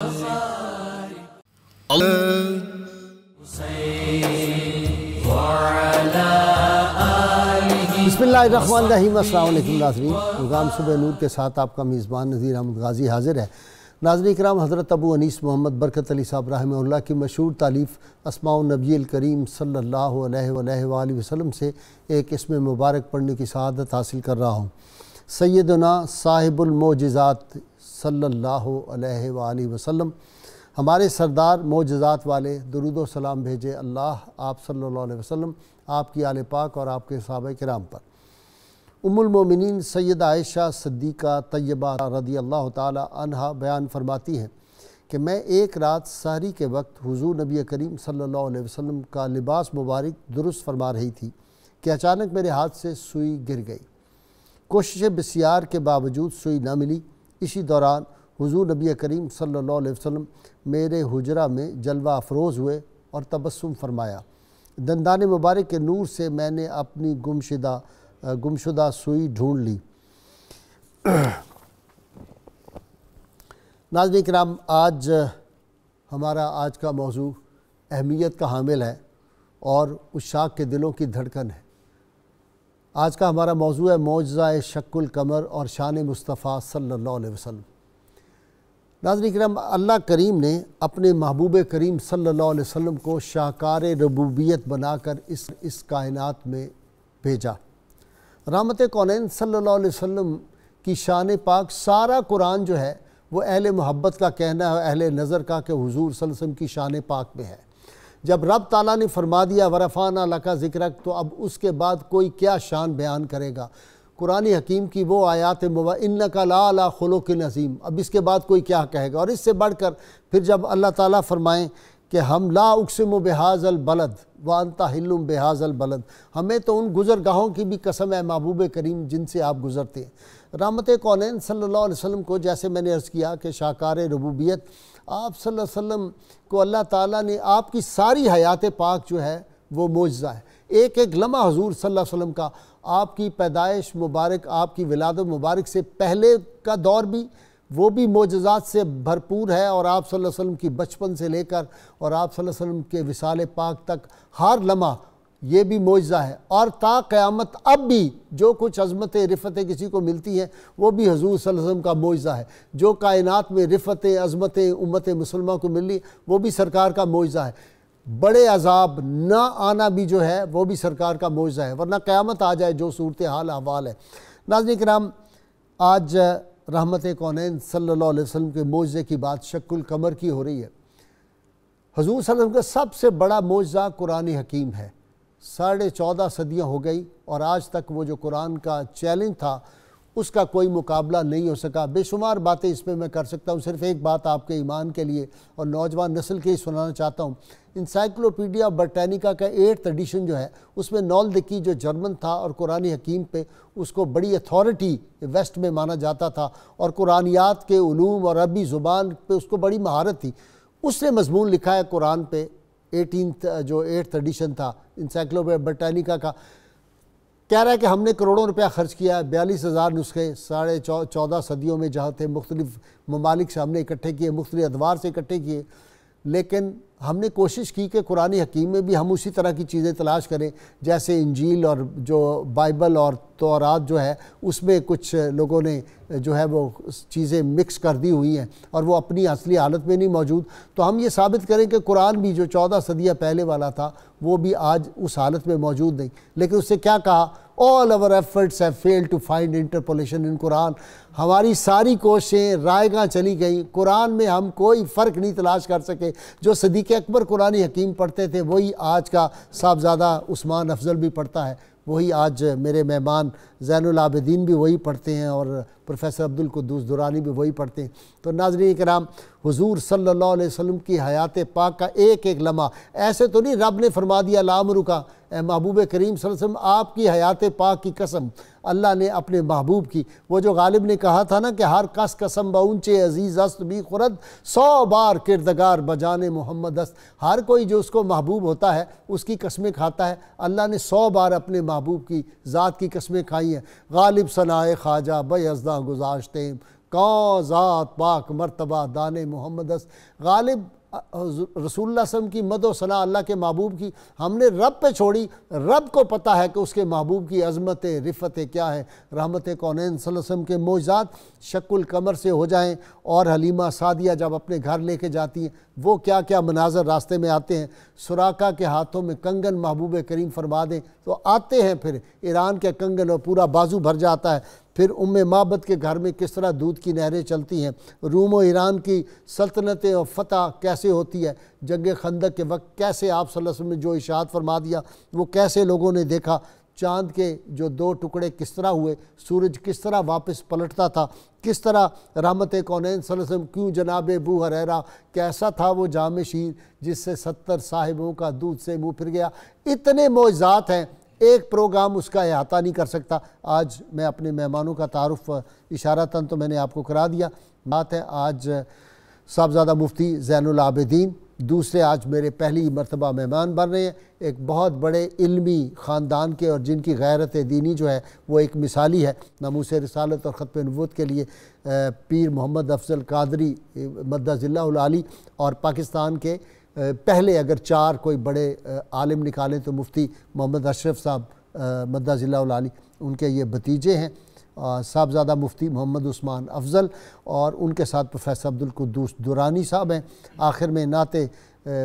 بسمillahirrahmanirrahیم۔ السلام علیکم ناظرین، پروگرام صبح نور کے ساتھ آپ کا میزبان نذیر احمد غازی حاضر ہے۔ ناظرین کرام، حضرت ابو انیس محمد برکت علی صاحب رحمہ اللہ کی مشہور تالیف اسماء النبی الکریم صلی اللہ علیہ وآلہ وسلم سے ایک اسم مبارک پڑھنے کی سعادت حاصل کر رہا ہوں۔ سیدنا صاحب المعجزات صلی اللہ علیہ وآلہ وسلم، ہمارے سردار معجزات والے، درود و سلام بھیجے اللہ آپ صلی اللہ علیہ وسلم، آپ کی آل پاک اور آپ کے صحابہ کرام پر۔ ام المومنین سیدہ عائشہ صدیقہ طیبہ رضی اللہ تعالی عنہا بیان فرماتی ہیں کہ میں ایک رات سحری کے وقت حضور نبی کریم صلی اللہ علیہ وسلم کا لباس مبارک درست فرما رہی تھی کہ اچانک میرے ہاتھ سے سوئی گر گئی۔ کوششیں بسیار کے باوجود سوئی نہ ملی۔ اسی دوران حضور نبی کریم صلی اللہ علیہ وسلم میرے حجرہ میں جلوہ افروز ہوئے اور تبسم فرمایا۔ دندان مبارک کے نور سے میں نے اپنی گمشدہ سوئی ڈھونڈ لی۔ ناظرین کرام، ہمارا آج کا موضوع اہمیت کا حامل ہے اور عشاق کے دلوں کی دھڑکن ہے۔ آج کا ہمارا موضوع ہے معجزہ شق القمر اور شان مصطفیٰ صلی اللہ علیہ وسلم۔ ناظرین کرام، اللہ کریم نے اپنے محبوب کریم صلی اللہ علیہ وسلم کو شاہکار ربوبیت بنا کر اس کائنات میں بھیجا۔ رحمت کونین صلی اللہ علیہ وسلم کی شان پاک، سارا قرآن جو ہے وہ اہل محبت کا کہنا ہے، اہل نظر کا، کہ حضور صلی اللہ علیہ وسلم کی شان پاک میں ہے۔ جب رب تعالیٰ نے فرما دیا ورفعنا لک ذکرک، تو اب اس کے بعد کوئی کیا شان بیان کرے گا؟ قرآن حکیم کی وہ آیات انک لعلی خلق عظیم، اب اس کے بعد کوئی کیا کہے گا؟ اور اس سے بڑھ کر پھر جب اللہ تعالیٰ فرمائیں کہ ہم لا اقسم بہذا البلد وانت حل بہذا البلد، ہمیں تو ان گزرگاہوں کی بھی قسم ہے محبوب کریم جن سے آپ گزرتے ہیں۔ رحمت کونین صلی اللہ علیہ وسلم کو، جیسے میں نے عرض کیا کہ شاہکار ربوبیت، آپ صلی اللہ علیہ وسلم کو اللہ تعالیٰ نے، آپ کی ساری حیات پاک جو ہے وہ معجزہ ہے۔ ایک ایک لمحہ حضور صلی اللہ علیہ وسلم کا، آپ کی پیدائش مبارک، آپ کی ولادت مبارک سے پہلے کا دور بھی وہ بھی معجزات سے بھرپور ہے، اور آپ صلی اللہ علیہ وسلم کی بچپن سے لے کر اور آپ صلی اللہ علیہ وسلم کے وصال پاک تک ہر لمحہ یہ بھی معجزہ ہے۔ اور تا قیامت اب بھی جو کچھ عظمتیں رفتیں کسی کو ملتی ہیں وہ بھی حضور صلی اللہ علیہ وسلم کا معجزہ ہے۔ جو کائنات میں رفتیں عظمتیں امت مسلمہ کو ملی وہ بھی سرکار کا معجزہ ہے۔ بڑے عذاب نہ آنا بھی جو ہے وہ بھی سرکار کا معجزہ ہے، ورنہ قیامت آ جائے جو صورتحال احوال ہے۔ ناظرین کرام، آج رحمت کونین صلی اللہ علیہ وسلم کے معجزے کی بات شق القمر کی ہو رہی ہے۔ حضور صلی اللہ علیہ وسلم کا سب سے بڑا معجزہ قرآن حکیم ہے۔ 14.5 صدیاں ہو گئی اور آج تک وہ جو قرآن کا چیلنج تھا اس کا کوئی مقابلہ نہیں ہو سکا۔ بے شمار باتیں اس میں میں کر سکتا ہوں، صرف ایک بات آپ کے ایمان کے لیے اور نوجوان نسل کے ہی سنانا چاہتا ہوں۔ انسائکلوپیڈیا برٹینیکا کا 8th ایڈیشن جو ہے اس میں نولدکی جو جرمن تھا اور قرآن حکیم پہ اس کو بڑی اتھارٹی ویسٹ میں مانا جاتا تھا، اور قرآنیات کے علوم اور عربی زبان پہ اس کو بڑی مہارت تھی، اس نے مضمون لکھا ہے قرآن پہ۔ 8th ایڈیشن تھا انسائکلوپیڈیا برٹینیکا کا، کہہ رہا ہے کہ ہم نے کروڑوں روپیہ خرچ کیا، 42,000 نسخے 14.5 صدیوں میں جہاں تھے مختلف ممالک سے ہم نے اکٹھے کیے، مختلف ادوار سے اکٹھے کیے، لیکن ہم نے کوشش کی کہ قرآن حکیم میں بھی ہم اسی طرح کی چیزیں تلاش کریں، جیسے انجیل اور جو بائبل اور تورات جو ہے اس میں کچھ لوگوں نے جو ہے وہ چیزیں مکس کر دی ہوئی ہیں اور وہ اپنی اصلی حالت میں نہیں موجود۔ تو ہم یہ ثابت کریں کہ قرآن بھی جو 14 صدیہ پہلے والا تھا وہ بھی آج اس حالت میں موجود نہیں۔ لیکن اس سے کیا کہا؟ all our efforts have failed to find interpolation in قرآن، ہماری ساری کوششیں رائے گاں چلی گئیں، قرآن میں ہم کوئی فرق نہیں تلاش کر سکے۔ جو صدیق اکبر قرآن حکیم پڑھتے تھے وہی آج کا صاحبزادہ عثمان افضل بھی پڑھتا ہے، وہی آج میرے مہمان زین العابدین بھی وہی پڑھتے ہیں، اور پروفیسر عبدالقدوس درانی بھی وہی پڑھتے ہیں۔ تو ناظرین کرام، حضور صلی اللہ علیہ وسلم کی حیات پاک کا ایک ایک لمحہ، ایسے تو نہیں رب نے فرما دیا لامرکا، اے محبوب کریم صلی اللہ علیہ وسلم آپ کی حیات پاک کی قسم اللہ نے اپنے محبوب کی، وہ جو غالب نے کہا تھا نا کہ ہر کس قسم باونچے عزیز است بھی خورد 100 بار کردگار بجانے محمد است، ہر کوئی جو اس کو محبوب ہوتا ہے اس کی قسمیں کھاتا ہے۔ اللہ نے 100 بار اپنے محبوب کی ذات کی قسمیں کھائی ہیں۔ غالب ثنائے خواجہ بیزداں گذاشتے کون ذات پاک مرتبہ دان محمد است غالب رسول اللہ صلی اللہ علیہ وسلم کی مد و ثنا اللہ کے محبوب کی ہم نے رب پہ چھوڑی. رب کو پتہ ہے کہ اس کے محبوب کی عظمتیں رفتیں کیا ہے. رحمت کونین صلی اللہ علیہ وسلم کے معجزات شق القمر سے ہو جائیں اور حلیمہ سعدیہ جب اپنے گھر لے کے جاتی ہیں وہ کیا کیا مناظر راستے میں آتے ہیں. سراقہ کے ہاتھوں میں کنگن محبوب کریم فرما دیں تو آتے ہیں. پھر ایران کے کنگن اور پورا بازو بھر جاتا ہے. پھر معبد کے گھر میں کس طرح دودھ کی نہریں چلتی ہیں. روم و ایران کی سلطنتیں اور فتح کیسے ہوتی ہے. جنگ خندق کے وقت کیسے آپ صلی اللہ علیہ وسلم نے جو ارشاد فرما دیا وہ کیسے لوگوں نے دیکھا. چاند کے جو 2 ٹکڑے کس طرح ہوئے, سورج کس طرح واپس پلٹتا تھا, کس طرح رحمت کونین صلی اللہ علیہ وسلم کیوں جناب ابو ہریرہ کیسا تھا وہ جام شیر جس سے 70 صاحبوں کا دودھ سے منہ پھر گیا. اتنے معجزات ہیں ایک پروگرام اس کا احاطہ نہیں کر سکتا. آج میں اپنے مہمانوں کا تعارف اشارتاً تو میں نے آپ کو کرا دیا. بات ہے آج صاحبزادہ مفتی زین العابدین دوسرے آج میرے پہلی مرتبہ مہمان بن رہے ہیں. ایک بہت بڑے علمی خاندان کے اور جن کی غیرت دینی جو ہے وہ ایک مثالی ہے. ناموس رسالت اور ختم نبوت کے لیے پیر محمد افضل قادری مدہ ذلہ العالی اور پاکستان کے پہلے اگر 4 کوئی بڑے عالم نکالیں تو مفتی محمد اشرف صاحب مدہ ذلہ العالی ان کے یہ بھتیجے ہیں. صاحبزادہ مفتی محمد عثمان افضل اور ان کے ساتھ پروفیسر عبدالقدوس درانی صاحب ہیں. آخر میں نعت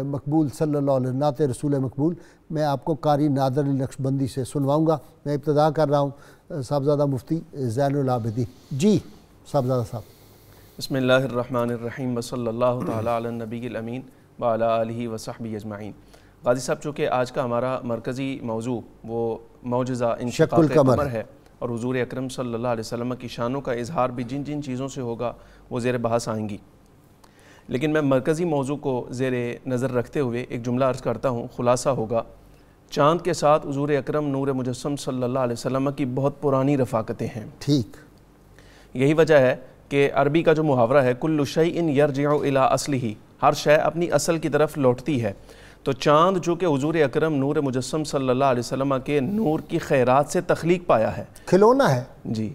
مقبول صلی اللہ علیہ نعت رسول مقبول میں آپ کو قاری نادر علی نقشبندی سے سنواؤں گا. میں ابتدا کر رہا ہوں صاحبزادہ مفتی زین العابدین. جی صاحبزادہ صاحب. بسم اللہ الرحمن الرحیم وصلی اللہ تعالیٰ علی النبی الامین وعلی آلہ وصحبہ اجمعین. غازی صاحب چونکہ آج کا ہمارا مرکزی موضوع وہ معجزہ انشقاق قمر ہے اور حضور اکرم صلی اللہ علیہ وسلم کی شانوں کا اظہار بھی جن جن چیزوں سے ہوگا وہ زیر بحث آئیں گی. لیکن میں مرکزی موضوع کو زیر نظر رکھتے ہوئے ایک جملہ عرض کرتا ہوں. خلاصہ ہوگا چاند کے ساتھ حضور اکرم نور مجسم صلی اللہ علیہ وسلم کی بہت پرانی رفاقتیں ہیں. ٹھیک. یہی وجہ ہے کہ عربی کا جو محاورہ ہے کل شیء یرجع الی اصلہ, ہر شے اپنی اصل کی طرف لوٹتی ہے. تو چاند جو کہ حضور اکرم نور مجسم صلی اللہ علیہ وسلم کے نور کی خیرات سے تخلیق پایا ہے, کھلونا ہے. جی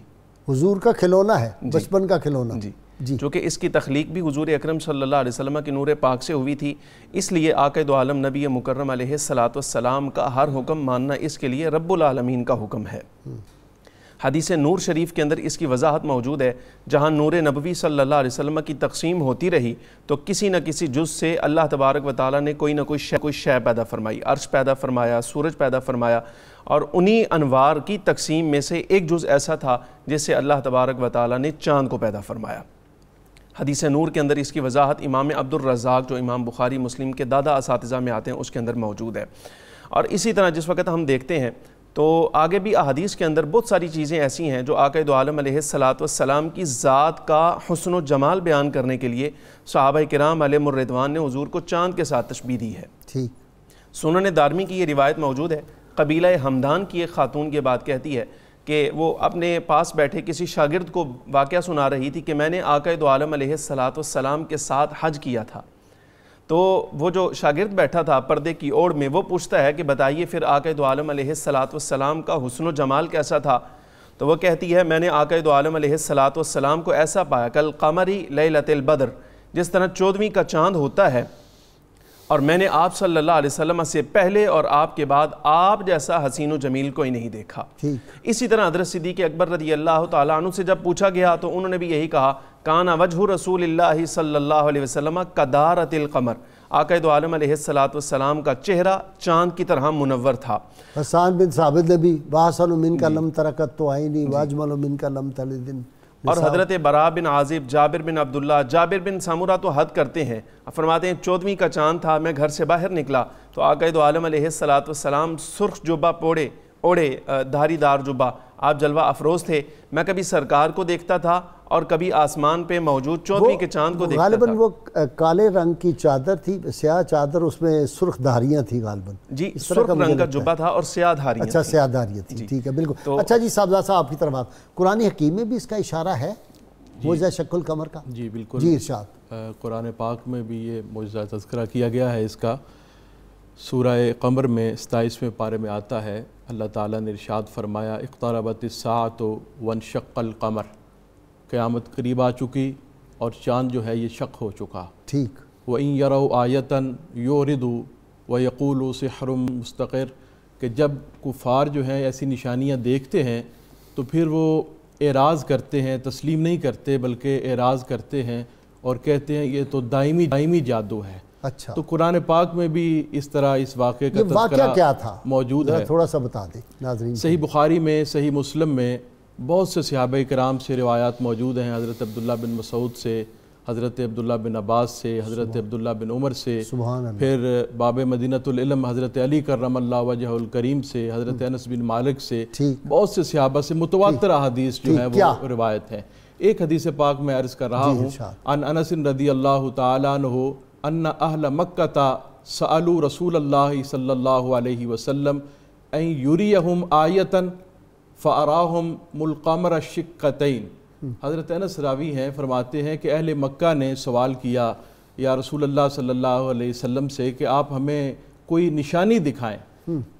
حضور کا کھلونا ہے, بچپن کا کھلونا. جی جو کہ اس کی تخلیق بھی حضور اکرم صلی اللہ علیہ وسلم کی نور پاک سے ہوئی تھی. اس لیے آقا دو عالم نبی مکرم علیہ السلام کا ہر حکم ماننا اس کے لیے رب العالمین کا حکم ہے. حدیث نور شریف کے اندر اس کی وضاحت موجود ہے. جہاں نور نبوی صلی اللہ علیہ وسلم کی تقسیم ہوتی رہی تو کسی نہ کسی جز سے اللہ تبارک و تعالیٰ نے کوئی نہ کوئی شے پیدا فرمائی. عرش پیدا فرمایا, سورج پیدا فرمایا, اور انہی انوار کی تقسیم میں سے ایک جز ایسا تھا جس سے اللہ تبارک و تعالیٰ نے چاند کو پیدا فرمایا. حدیث نور کے اندر اس کی وضاحت امام عبد الرزاق جو امام بخاری مسلم کے دادا اساتذہ میں آتے ہیں اس کے اندر موجود ہے. اور اسی طرح جس وقت ہم دیکھتے ہیں تو آگے بھی احادیث کے اندر بہت ساری چیزیں ایسی ہیں جو آقا دو عالم علیہ السلام کی ذات کا حسن و جمال بیان کرنے کے لیے صحابہ کرام علیہم الرضوان نے حضور کو چاند کے ساتھ تشبیہ دی ہے. ٹھیک. سنن دارمی کی یہ روایت موجود ہے. قبیلہ ہمدان کی ایک خاتون یہ بات کہتی ہے کہ وہ اپنے پاس بیٹھے کسی شاگرد کو واقعہ سنا رہی تھی کہ میں نے آقا دو عالم علیہ السلام کے ساتھ حج کیا تھا. تو وہ جو شاگرد بیٹھا تھا پردے کی اوڑ میں وہ پوچھتا ہے کہ بتائیے پھر آقا دو عالم علیہ السلام کا حسن و جمال کیسا تھا؟ تو وہ کہتی ہے میں نے آقا دو عالم علیہ السلام کو ایسا پایا کل قمری لیلۃ البدر, جس طرح 14ویں کا چاند ہوتا ہے, اور میں نے آپ صلی اللہ علیہ وسلم سے پہلے اور آپ کے بعد آپ جیسا حسین و جمیل کوئی نہیں دیکھا. اسی طرح حضرت صدیق اکبر رضی اللہ تعالیٰ عنہ سے جب پوچھا گیا تو انہوں نے بھی یہی کہا کانا وجہ رسول اللہ صلی اللہ علیہ وسلم کدارت القمر, آقا دو عالم علیہ السلام کا چہرہ چاند کی طرح منور تھا. حسان بن ثابت نے بھی وَحَسَنُ مِنْكَ لَمْ تَرَكَتْ تُعَيْنِي وَأَجْمَلُ مِنْكَ لَمْ تَلِدْ. اور حضرت براء بن عازب, جابر بن عبداللہ, جابر بن سامورہ تو حد کرتے ہیں, فرماتے ہیں 14ویں کا چاند تھا, میں گھر سے باہر نکلا تو آقا دو عالم علیہ السلام سرخ جبہ اوڑے دھاری دار جبہ, آپ جلوہ افروز تھے. میں کبھی سرکار کو دیکھتا تھا اور کبھی آسمان پہ موجود 14ویں کے چاند کو دیکھتا تھا. غالباً وہ کالے رنگ کی چادر تھی, سیاہ چادر, اس میں سرخ دھاریاں تھی غالباً. جی سرخ رنگ کا جبہ تھا اور سیاہ دھاریاں. اچھا سیاہ دھاریاں تھی. ٹھیک ہے بالکل. اچھا جی صاحبزادہ صاحب آپ کی طرف قرآن حکیم میں بھی اس کا اشارہ ہے معجزہ شق القمر کا؟ جی بالکل. جی ارشاد. قرآن پاک میں بھی یہ معجزہ تذکرہ کیا گیا ہے اس کا. سورہ قمر میں 27ویں پارے میں آتا ہے, اللہ تعالیٰ نے ارشاد فرمایا اقتربت الساعۃ وانشق القمر, قیامت قریب آ چکی اور چاند جو ہے یہ شق ہو چکا۔ ٹھیک۔ وَإِن يَرَوْا آیَةً يُعْرِضُوا وَيَقُولُوا سِحْرٌ مُسْتَقِرٌ، کہ جب کفار جو ہیں ایسی نشانیاں دیکھتے ہیں تو پھر وہ اعراض کرتے ہیں، تسلیم نہیں کرتے بلکہ اعراض کرتے ہیں اور کہتے ہیں یہ تو دائمی جادو ہے۔ اچھا، تو قرآن پاک میں بھی اس طرح اس واقعے کا یہ واقعہ کیا تھا موجود ہے، تھوڑا سا بتا دیں ناظرین۔ صحیح بخاری میں، صحیح مسلم میں بہت سے صحابہ کرام سے روایات موجود ہیں، حضرت عبداللہ بن مسعود سے، حضرت عبداللہ بن عباس سے، حضرت عبداللہ بن عمر سے، سبحان اللہ۔ پھر باب مدینۃ العلم حضرت علی کرم اللہ وجہ الکریم سے، حضرت انس بن مالک سے، بہت سے صحابہ سے متواتر احادیث جو ہے وہ روایت ہے۔ ایک حدیث پاک میں عرض کر رہا ہوں، عن انس رضی اللہ تعالیٰ عنہ ان اہل مکہ سألوا رسول اللہ صلی اللہ علیہ وسلم ان یریہم آیۃ فأراہم القمر الشقتین۔ حضرت انس راوی ہیں، فرماتے ہیں کہ اہل مکہ نے سوال کیا یا رسول اللہ صلی اللہ علیہ وسلم سے کہ آپ ہمیں کوئی نشانی دکھائیں،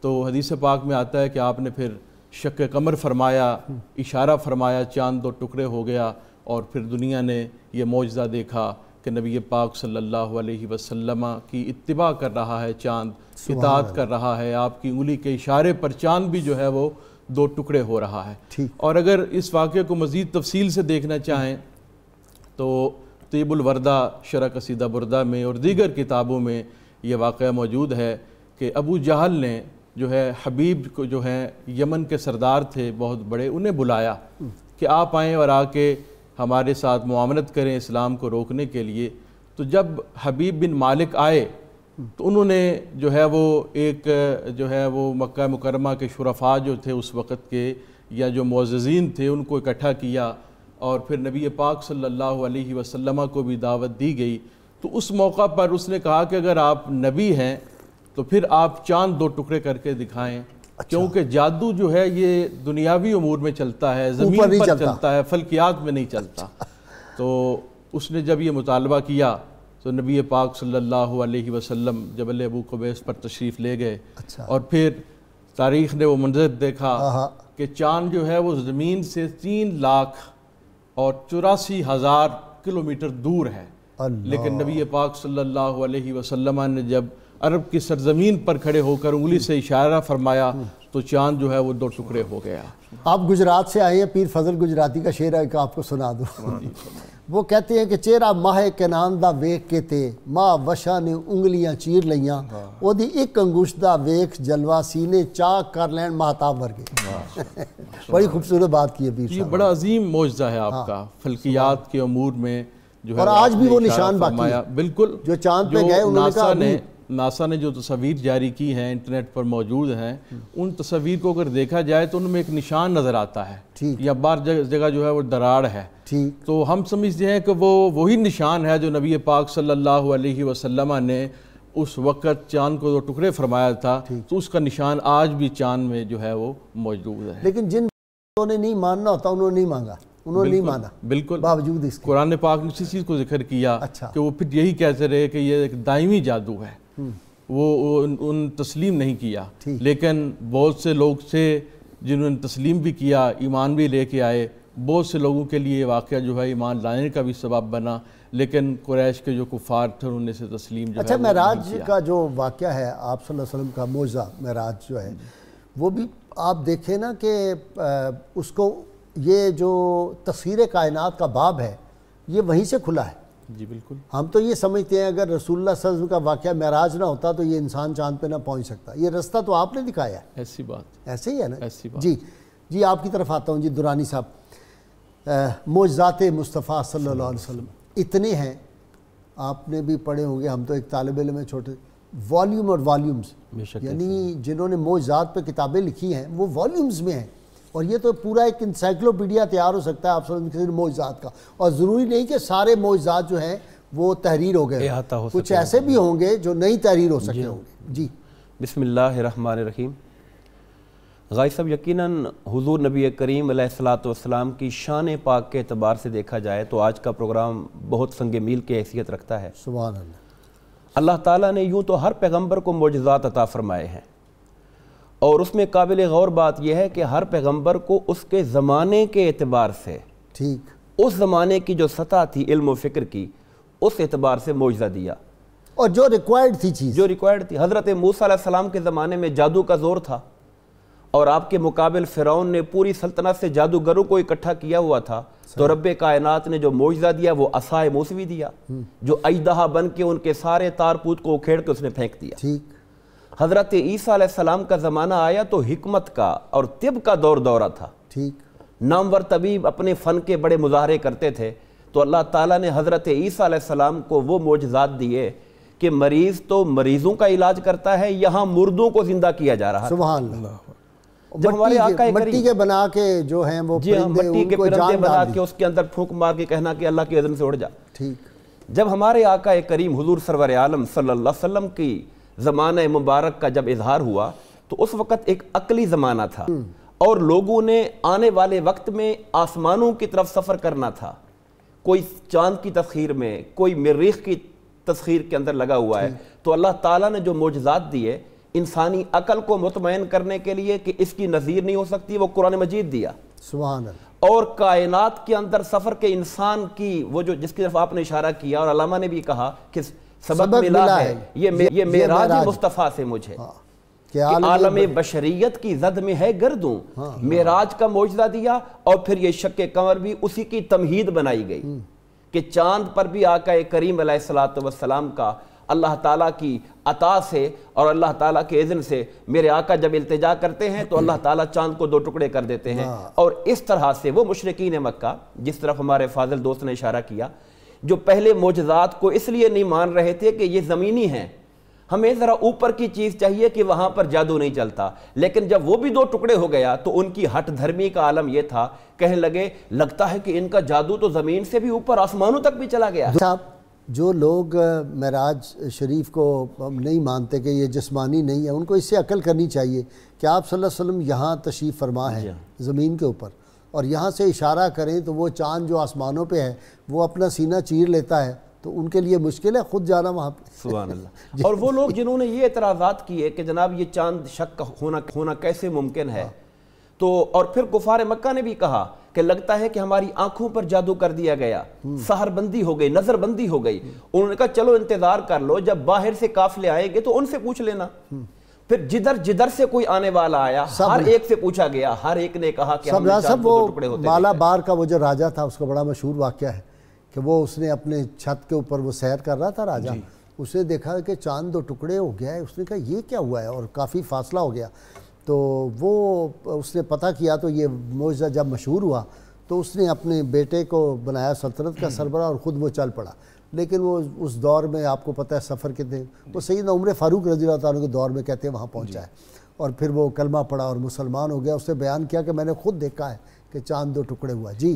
تو حدیث پاک میں آتا ہے کہ آپ نے پھر شق قمر فرمایا، اشارہ فرمایا، چاند دو ٹکڑے ہو گیا، اور پھر دنیا نے یہ معجزہ دیکھا کہ نبی پاک صلی اللہ علیہ وسلم کی اتباع کر رہا ہے چاند، اطاعت کر رہا ہے، آپ کی انگلی کے اشارے پر چاند بھی جو ہے وہ دو ٹکڑے ہو رہا ہے۔ اور اگر اس واقعے کو مزید تفصیل سے دیکھنا چاہیں تو طیب الوردہ شرح قصیدہ بردہ میں اور دیگر کتابوں میں یہ واقعہ موجود ہے کہ ابو جہل نے جو ہے حبیب کو، جو ہیں یمن کے سردار تھے بہت بڑے، انہیں بلایا کہ آپ آئیں اور آ کے ہمارے ساتھ معاملت کریں اسلام کو روکنے کے لیے۔ تو جب حبیب بن مالک آئے تو انہوں نے جو ہے وہ ایک جو ہے وہ مکہ مکرمہ کے شرفاء جو تھے اس وقت کے، یا جو معززین تھے، ان کو اکٹھا کیا، اور پھر نبی پاک صلی اللہ علیہ وسلم کو بھی دعوت دی گئی۔ تو اس موقع پر اس نے کہا کہ اگر آپ نبی ہیں تو پھر آپ چاند دو ٹکڑے کر کے دکھائیں، کیونکہ جادو جو ہے یہ دنیاوی امور میں چلتا ہے، زمین پر چلتا ہے، فلکیات میں نہیں چلتا۔ تو اس نے جب یہ مطالبہ کیا تو نبی پاک صلی اللہ علیہ وسلم جبل ابو قبیس پر تشریف لے گئے، اور پھر تاریخ نے وہ منظر دیکھا کہ چاند جو ہے وہ زمین سے 3,84,000 کلومیٹر دور ہے، لیکن نبی پاک صلی اللہ علیہ وسلم نے جب عرب کی سرزمین پر کھڑے ہو کر انگلی سے اشارہ فرمایا تو چاند جو ہے وہ دو ٹکڑے ہو گیا۔ آپ گجرات سے آئے ہیں، پیر فضل گجراتی کا شعر ہے کہ آپ کو سنا دوں۔ وہ کہتے ہیں کہ چہرہ ماہ کنان دا ویکھ کے تے ماں وشا نے انگلیاں چیر لیاں، او دی ایک انگوشت دا ویکھ جلوہ سینے چاک کر لین مہتاب ورگے۔ بڑی خوبصورت بات کی ہے پیر صاحب۔ یہ بڑا عظیم معجزہ ہے آپ کا فلکیات کے امور میں جو ہے، اور آج بھی وہ نشان باقی ہے۔ بالکل، جو چاند پہ گئے انہوں نے کہا ناسا نے جو تصاویر جاری کی ہیں انٹرنیٹ پر موجود ہیں، ان تصاویر کو اگر دیکھا جائے تو ان میں ایک نشان نظر آتا ہے، یا بار جگہ جو ہے وہ دراڑ ہے۔ تو ہم سمجھتے ہیں کہ وہ وہی نشان ہے جو نبی پاک صلی اللہ علیہ وسلم نے اس وقت چاند کو دو ٹکڑے فرمایا تھا، تو اس کا نشان آج بھی چاند میں جو ہے وہ موجود ہے۔ لیکن جن لوگوں نے نہیں ماننا ہوتا انہوں نے نہیں مانگا، انہوں نے نہیں مانا، بالکل باوجود اس کے قرآن پاک نے اسی چیز کو ذکر کیا کہ وہ پھر یہی کہتے رہے کہ یہ ایک دائمی جادو ہے، وہ ان تسلیم نہیں کیا۔ لیکن بہت سے لوگ تھے جنہوں نے تسلیم بھی کیا، ایمان بھی لے کے آئے، بہت سے لوگوں کے لیے واقعہ جو ہے ایمان لانے کا بھی سبب بنا، لیکن قریش کے جو کفار تھے انہوں نے اسے تسلیم جو ہے۔ اچھا، معراج کا جو واقعہ ہے آپ صلی اللہ علیہ وسلم کا معجزہ معراج جو ہے، وہ بھی آپ دیکھیں نا کہ اس کو یہ جو تفسیر کائنات کا باب ہے یہ وہیں سے کھلا ہے۔ جی بالکل، ہم تو یہ سمجھتے ہیں اگر رسول اللہ صلی اللہ علیہ وسلم کا واقعہ معراج نہ ہوتا تو یہ انسان چاند پہ نہ پہنچ سکتا، یہ رستہ تو آپ نے دکھایا ہے۔ ایسی بات، ایسے ہی ہے نا؟ ایسی بات۔ جی آپ کی طرف آتا ہوں۔ جی درانی صاحب، معجزات مصطفیٰ صلی اللہ علیہ وسلم اتنے ہیں، آپ نے بھی پڑھے ہوں گے، ہم تو ایک طالب علم ہیں چھوٹے، والیوم اور والیومز، یعنی جنہوں نے معجزات پہ کتابیں لکھی ہیں وہ والیومز میں ہیں، اور یہ تو پورا ایک انسائکلوپیڈیا تیار ہو سکتا ہے آپ سے معجزات کا، اور ضروری نہیں کہ سارے معجزات جو ہیں وہ تحریر ہو گئے، کچھ ایسے بھی ہوں گے جو نئی تحریر ہو سکتے ہوں گے۔ جی بسم اللہ الرحمن الرحیم۔ غازی صاحب، یقیناً حضور نبی کریم علیہ الصلوۃ والسلام کی شان پاک کے اعتبار سے دیکھا جائے تو آج کا پروگرام بہت سنگ میل کی حیثیت رکھتا ہے۔ سبحان اللہ۔ اللہ تعالیٰ نے یوں تو ہر پیغمبر کو معجزات عطا فرمائے ہیں، اور اس میں قابل غور بات یہ ہے کہ ہر پیغمبر کو اس کے زمانے کے اعتبار سے اس زمانے کی جو سطح تھی علم و فکر کی اس اعتبار سے معجزہ دیا، اور جو ریکوائرڈ تھی چیز، جو ریکوائرڈ تھی۔ حضرت موسیٰ علیہ السلام کے زمانے میں جادو کا زور تھا، اور آپ کے مقابل فرعون نے پوری سلطنت سے جادوگروں کو اکٹھا کیا ہوا تھا، تو رب کائنات نے جو معجزہ دیا وہ عصائے موسوی دیا، جو اژدہا بن کے ان کے سارے تار پوت کو اکھیڑ کے اس نے پھینک دیا۔ حضرت عیسیٰ علیہ السلام کا زمانہ آیا تو حکمت کا اور طب کا دورہ تھا، نامور طبیب اپنے فن کے بڑے مظاہرے کرتے تھے، تو اللہ تعالیٰ نے حضرت عیسیٰ علیہ السلام کو وہ معجزات دیے کہ مریض تو مریضوں کا علاج کرتا ہے، یہاں مردوں کو زندہ کیا جا رہا ہے۔ سبحان اللہ۔ جب ہمارے آقا مٹی کے بنا کے جو ہیں وہ مٹی کے پرندے بنا کے اس کے اندر پھونک مار کے کہنا کہ اللہ کے اذن سے اڑ جا۔ جب ہمارے آقا کریم حضور سرور عالم صلی اللہ علیہ وسلم کی زمانہ مبارک کا جب اظہار ہوا تو اس وقت ایک عقلی زمانہ تھا، اور لوگوں نے آنے والے وقت میں آسمانوں کی طرف سفر کرنا تھا، کوئی چاند کی تسخیر میں، کوئی مریخ کی تسخیر کے اندر لگا ہوا ہے، تو اللہ تعالیٰ نے جو معجزات دیے انسانی عقل کو مطمئن کرنے کے لیے کہ اس کی نظیر نہیں ہو سکتی، وہ قرآن مجید دیا۔ سبحان اللہ۔ اور کائنات کے اندر سفر کے انسان کی وہ جو جس کی طرف آپ نے اشارہ کیا، اور علامہ نے بھی کہا کہ سبق ملا ہے یہ معراج مصطفیٰ سے مجھے کہ عالم بشریت کی زد میں ہے گردوں، معراج کا معجزہ دیا، اور پھر یہ شق قمر بھی اسی کی تمہید بنائی گئی کہ چاند پر بھی آقا کریم علیہ السلام کا اللہ تعالیٰ کی عطا سے اور اللہ تعالیٰ کے اذن سے میرے آقا جب التجا کرتے ہیں تو اللہ تعالیٰ چاند کو 2 ٹکڑے کر دیتے ہیں۔ اور اس طرح سے وہ مشرکین مکہ جس طرف ہمارے فاضل دوست نے اشارہ کیا، جو پہلے معجزات کو اس لیے نہیں مان رہے تھے کہ یہ زمینی ہیں، ہمیں ذرا اوپر کی چیز چاہیے کہ وہاں پر جادو نہیں چلتا، لیکن جب وہ بھی 2 ٹکڑے ہو گیا تو ان کی ہٹ دھرمی کا عالم یہ تھا، کہنے لگے لگتا ہے کہ ان کا جادو تو زمین سے بھی اوپر آسمانوں تک بھی چلا گیا۔ جو لوگ معراج شریف کو نہیں مانتے کہ یہ جسمانی نہیں ہے، ان کو اس سے عقل کرنی چاہیے کہ آپ صلی اللہ علیہ وسلم یہاں تشریف فرما ہے زمین کے اوپر، اور یہاں سے اشارہ کریں تو وہ چاند جو آسمانوں پہ ہے وہ اپنا سینہ چیر لیتا ہے، تو ان کے لیے مشکل ہے خود جانا وہاں پہ۔ سبحان اللہ۔ اور وہ لوگ جنہوں نے یہ اعتراضات کیے کہ جناب یہ چاند شک کا ہونا کیسے ممکن ہے، تو اور پھر کفار مکہ نے بھی کہا کہ لگتا ہے کہ ہماری آنکھوں پر جادو کر دیا گیا، سحر بندی ہو گئی، نظر بندی ہو گئی۔ انہوں نے کہا چلو انتظار کر لو، جب باہر سے قافلے آئیں گے تو ان سے پوچھ لینا۔ پھر جدھر سے کوئی آنے والا آیا، ہر ایک سے پوچھا گیا، ہر ایک نے کہا کہ ہم نے چاند کو 2 ٹکڑے ہوتے ہیں۔ بالا بار کا وہ جو راجہ تھا اس کا بڑا مشہور واقعہ ہے کہ وہ اس نے اپنے چھت کے اوپر وہ سیر کر رہا تھا راجہ، اس نے دیکھا کہ چاند 2 ٹکڑے ہو گیا ہے، اس نے کہا یہ کیا ہوا ہے، اور کافی فاصلہ ہو گیا، تو وہ اس نے پتہ کیا، تو یہ معجزہ جب مشہور ہوا تو اس نے اپنے بیٹے کو بنایا سلطنت کا سربراہ اور خود وہ چل پڑا۔ لیکن وہ اس دور میں آپ کو پتہ ہے سفر کتنے، وہ سیدنا عمر فاروق رضی اللہ تعالیٰ کے دور میں کہتے ہیں وہاں پہنچا ہے، اور پھر وہ کلمہ پڑھا اور مسلمان ہو گیا۔ اس نے بیان کیا کہ میں نے خود دیکھا ہے کہ چاند 2 ٹکڑے ہوا۔ جی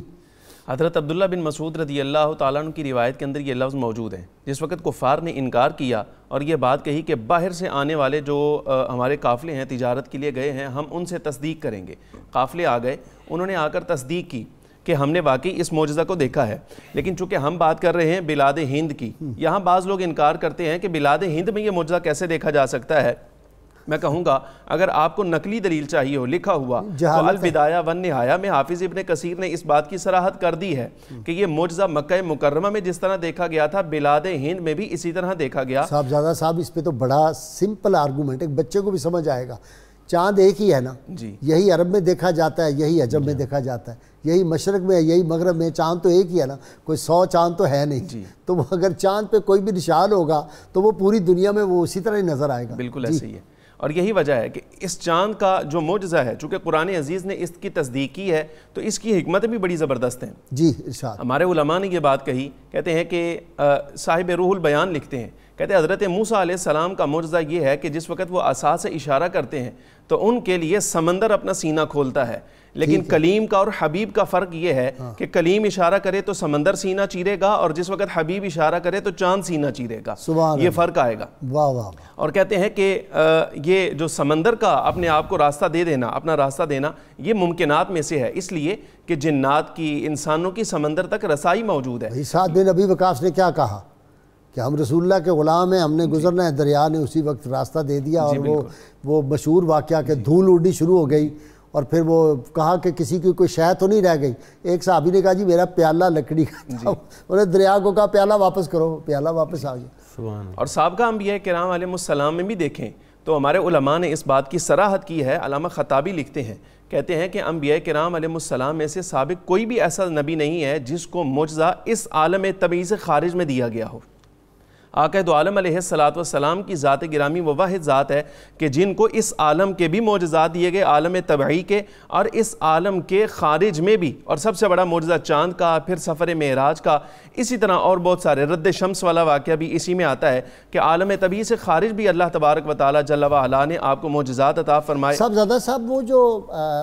حضرت عبداللہ بن مسعود رضی اللہ تعالیٰ عنہ کی روایت کے اندر یہ لفظ موجود ہے، جس وقت کفار نے انکار کیا اور یہ بات کہی کہ باہر سے آنے والے جو ہمارے قافلے ہیں تجارت کے لیے گئے ہیں، ہم ان سے تصدیق کریں گے۔ قافلے آ گئے، انہوں نے آ کر تصدیق کی کہ ہم نے واقعی اس معجزہ کو دیکھا ہے، لیکن چونکہ ہم بات کر رہے ہیں بلاد ہند کی، یہاں بعض لوگ انکار کرتے ہیں کہ بلاد ہند میں یہ معجزہ کیسے دیکھا جا سکتا ہے۔ میں کہوں گا اگر آپ کو نقلی دلیل چاہیے ہو لکھا ہوا تو البدایہ والنہایہ میں حافظ ابن کثیر نے اس بات کی صراحت کر دی ہے کہ یہ معجزہ مکہ مکرمہ میں جس طرح دیکھا گیا تھا بلاد ہند میں بھی اسی طرح دیکھا گیا۔ صاحبزادہ صاحب اس پہ تو بڑا سمپل آرگومنٹ، ایک بچے کو بھی سمجھ آئے گا، چاند ایک ہی ہے نا، یہی عرب میں دیکھا جاتا ہے، یہی عجم میں دیکھا جاتا ہے، یہی مشرق میں ہے، یہی مغرب میں، چاند تو ایک ہی ہے نا، کوئی 100 چاند تو ہے نہیں، تو اگر چاند پہ کوئی بھی نشان ہوگا تو وہ پوری دنیا میں وہ اسی طرح ہی نظر آئے گا۔ بالکل ایسے ہی ہے، اور یہی وجہ ہے کہ اس چاند کا جو معجزہ ہے، چونکہ قرآن عزیز نے اس کی تصدیق کی ہے تو اس کی حکمتیں بھی بڑی زبردست ہیں۔ جی ارشاد۔ ہمارے علماء نے یہ بات کہی، کہتے ہیں کہ صاحب روح البیان لکھتے ہیں، کہتے ہیں حضرت موسیٰ علیہ السلام کا معجزہ یہ ہے کہ جس وقت وہ عصا سے اشارہ کرتے ہیں تو ان کے لیے سمندر اپنا سینہ کھولتا ہے، لیکن کلیم کا اور حبیب کا فرق یہ ہے کہ کلیم اشارہ کرے تو سمندر سینہ چیرے گا، اور جس وقت حبیب اشارہ کرے تو چاند سینہ چیرے گا، یہ فرق آئے گا۔ واہ واہ۔ اور کہتے ہیں کہ یہ جو سمندر کا اپنے آپ کو راستہ دے دینا، اپنا راستہ دینا، یہ ممکنات میں سے ہے، اس لیے کہ جنات کی، انسانوں کی سمندر تک رسائی موجود ہے۔ سعد بن ابی وقاص نے کیا کہا کہ ہم رسول اللہ کے غلام ہیں، ہم نے گزرنا ہے، دریا نے اسی وقت راستہ دے دیا، اور وہ مشہور واقعہ کہ دھول اڑنی شروع ہو گئی اور پھر وہ کہا کہ کسی کی کوئی شے تو نہیں رہ گئی. ایک صحابی نے کہا جی میرا پیالہ لکڑی کا تھا, انہوں نے دریا کو کہا پیالہ واپس کرو, پیالہ واپس آ گیا. اور سابقہ انبیاء کرام علیہ السلام میں بھی دیکھیں تو ہمارے علماء نے اس بات کی صراحت کی ہے. علامہ خطابی لکھتے ہیں, کہتے ہیں کہ انبیاء کرام علیہ السلام میں سے سابق کوئی بھی ایسا نبی نہیں ہے جس کو معجزہ اس عالم طبیعی سے خارج میں دیا گیا ہو. آقا دو عالم علیہ السلام کی ذات گرامی وہ واحد ذات ہے کہ جن کو اس عالم کے بھی معجزات دیے گئے, عالم طبعی کے اور اس عالم کے خارج میں بھی. اور سب سے بڑا معجزہ چاند کا, پھر سفر معراج کا, اسی طرح اور بہت سارے. رد شمس والا واقعہ بھی اسی میں آتا ہے کہ عالم طبعی سے خارج بھی اللہ تبارک و تعالیٰ جل وعلا نے آپ کو معجزات عطا فرمائے. صاحب زیادہ صاحب وہ جو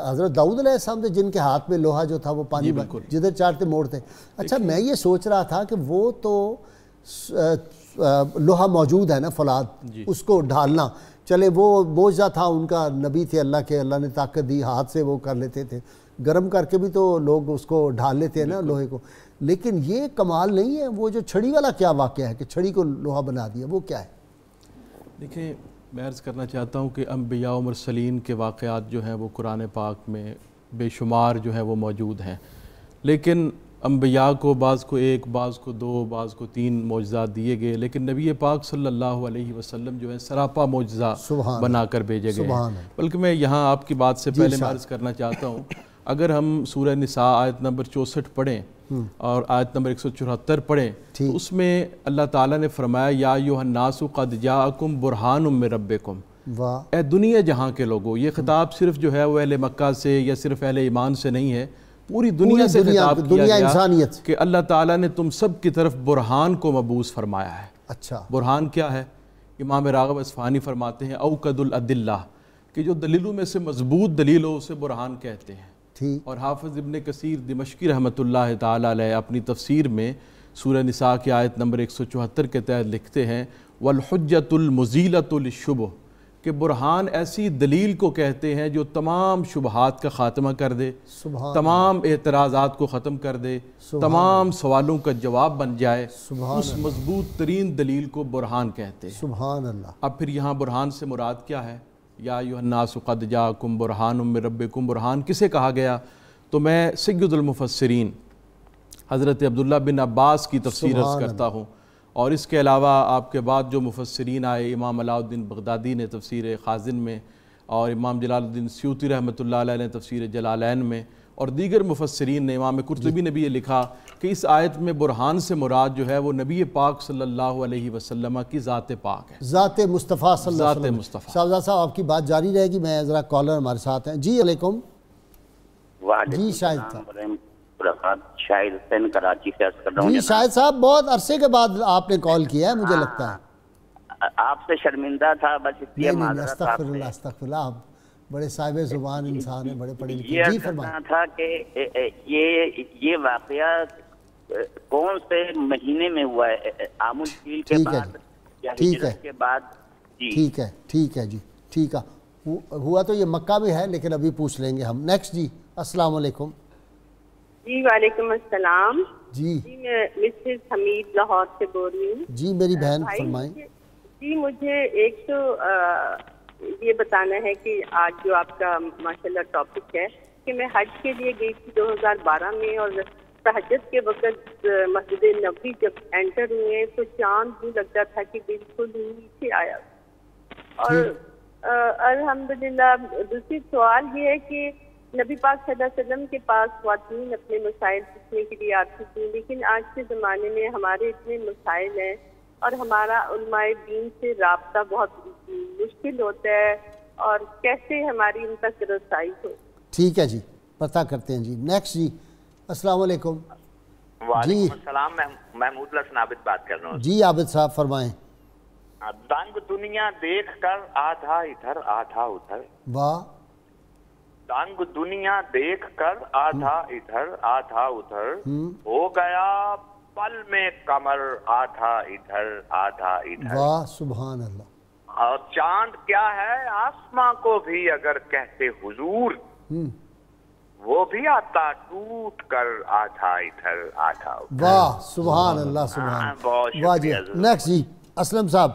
حضرت داؤد علیہ السلام جن کے ہاتھ میں لوہا جو تھا وہ پانی جدھر چاہتے موڑتے. اچھا میں یہ سوچ رہا تھا کہ وہ تو لوہا موجود ہے نا فولاد, اس کو ڈھالنا چلے وہ معجزہ تھا ان کا, نبی تھے اللہ کے, اللہ نے طاقت دی, ہاتھ سے وہ کر لیتے تھے, گرم کر کے بھی تو لوگ اس کو ڈھال لیتے ہیں نا لوہے کو. لیکن یہ کمال نہیں ہے. وہ جو چھڑی والا کیا واقعہ ہے کہ چھڑی کو لوہا بنا دیا, وہ کیا ہے؟ دیکھیں میں عرض کرنا چاہتا ہوں کہ انبیاء و مرسلین کے واقعات جو ہیں وہ قرآن پاک میں بے شمار جو ہیں وہ موجود ہیں, لیکن انبیاء کو بعض کو ایک, بعض کو دو, بعض کو 3 معجزات دیے گئے, لیکن نبی پاک صلی اللہ علیہ وسلم جو ہے سراپا معجزہ بنا کر بھیجے گئے ہیں. بلکہ میں یہاں آپ کی بات سے پہلے میں عرض کرنا چاہتا ہوں, اگر ہم سورہ نساء آیت نمبر 64 پڑھیں اور آیت نمبر 174 پڑھیں تو اس میں اللہ تعالیٰ نے فرمایا یا ایھا الناس قد جاءکم برہان من ربکم, اے دنیا جہاں کے لوگوں. یہ خطاب صرف جو ہے وہ اہل مکہ سے یا صرف اہل ایمان سے نہیں ہے, پوری دنیا سے خطاب کیا گیا انسانیت کہ اللہ تعالیٰ نے تم سب کی طرف برہان کو مبعوث فرمایا ہے. اچھا برہان کیا ہے؟ امام راغب اصفہانی فرماتے ہیں اوقد الادلہ, کہ جو دلیلوں میں سے مضبوط دلیل ہو اسے برہان کہتے ہیں. اور حافظ ابن کثیر دمشقی رحمۃ اللہ تعالیٰ علیہ اپنی تفسیر میں سورہ نساء کی آیت نمبر 174 کے تحت لکھتے ہیں والحجۃ المزیلۃ للشبہ, کہ برہان ایسی دلیل کو کہتے ہیں جو تمام شبہات کا خاتمہ کر دے, تمام اعتراضات کو ختم کر دے, تمام سوالوں کا جواب بن جائے. اس مضبوط ترین دلیل کو برہان کہتے ہیں. سبحان اللہ. اب پھر یہاں برہان سے مراد کیا ہے؟ یا ایھا الناس قد جاءکم برہان من ربکم, برہان کسے کہا گیا؟ تو میں سید المفسرین حضرت عبداللہ بن عباس کی تفسیر عرض کرتا ہوں, اور اس کے علاوہ آپ کے بعد جو مفسرین آئے, امام علاء الدین بغدادی نے تفسیر خازن میں, اور امام جلال الدین سیوطی رحمۃ اللہ علیہ نے تفسیر جلالین میں, اور دیگر مفسرین نے, امام قرطبی نے بھی یہ لکھا کہ اس آیت میں برہان سے مراد جو ہے وہ نبی پاک صلی اللہ علیہ وسلم کی ذات پاک ہے, ذات مصطفیٰ صلی اللہ علیہ وسلم. شاہزادہ صاحب آپ کی بات جاری رہے گی, میں ذرا کالر ہمارے ساتھ ہیں. جی علیکم. جی شاہد صاحب. شاہد حسین کراچی سے عرض کر رہا ہوں. جی شاہد صاحب بہت عرصے کے بعد آپ نے کال کیا ہے مجھے لگتا ہے. آپ سے شرمندہ تھا بس اس لیے معذرت. استغفر اللہ استغفر اللہ, آپ بڑے صاحب زبان انسان ہیں, بڑے پڑھے لکھے. جی فرمایا تھا کہ یہ واقعہ کون سے مہینے میں ہوا ہے؟ عام الفیل کے بعد یا ہجرت کے بعد؟ ٹھیک ہے ٹھیک ہے جی ٹھیک ہے. ہوا تو یہ مکہ میں ہے لیکن ابھی پوچھ لیں گے ہم. نیکسٹ جی. السلام علیکم. جی وعلیکم السلام. جی میں مسز حمید لاہور سے بول رہی ہوں. جی میری بہن فرمائیں. جی مجھے ایک تو یہ بتانا ہے کہ آج جو آپ کا ماشاءاللہ ٹاپک ہے کہ میں حج کے لیے گئی تھی 2012 میں, اور تہجد کے وقت مسجد نبوی جب انٹر ہوئے تو چاند بھی لگتا تھا کہ بالکل نیچے آیا. اور الحمدللہ دوسری سوال یہ ہے کہ نبی پاک صلی اللہ علیہ وسلم کے پاس خواتین اپنے مسائل پوچھنے کے لیے آتی تھیں, لیکن آج کے زمانے میں ہمارے اتنے مسائل ہیں اور ہمارا علماء دین سے رابطہ بہت مشکل ہوتا ہے, اور کیسے ہماری ان تک رسائی ہو. ٹھیک ہے جی پتہ کرتے ہیں جی. نیکسٹ جی. السلام علیکم. وعلیکم السلام. میں محمود الحسن عابد بات کر رہا ہوں. جی عابد صاحب فرمائیں. دنگ دنیا دیکھ کر آدھا ادھر آدھا ادھر. واہ. دنگ دنیا دیکھ کر آدھا ادھر آدھا ادھر, ہو گیا پل میں کمر آدھا ادھر آدھا ادھر. واہ سبحان اللہ. اور چاند کیا ہے آسماں کو بھی اگر کہتے حضور, وہ بھی آتا ٹوٹ کر آدھا ادھر آدھا ادھر. واہ سبحان اللہ سبحان. واہ جی. نیکسٹ جی. اسلم صاحب.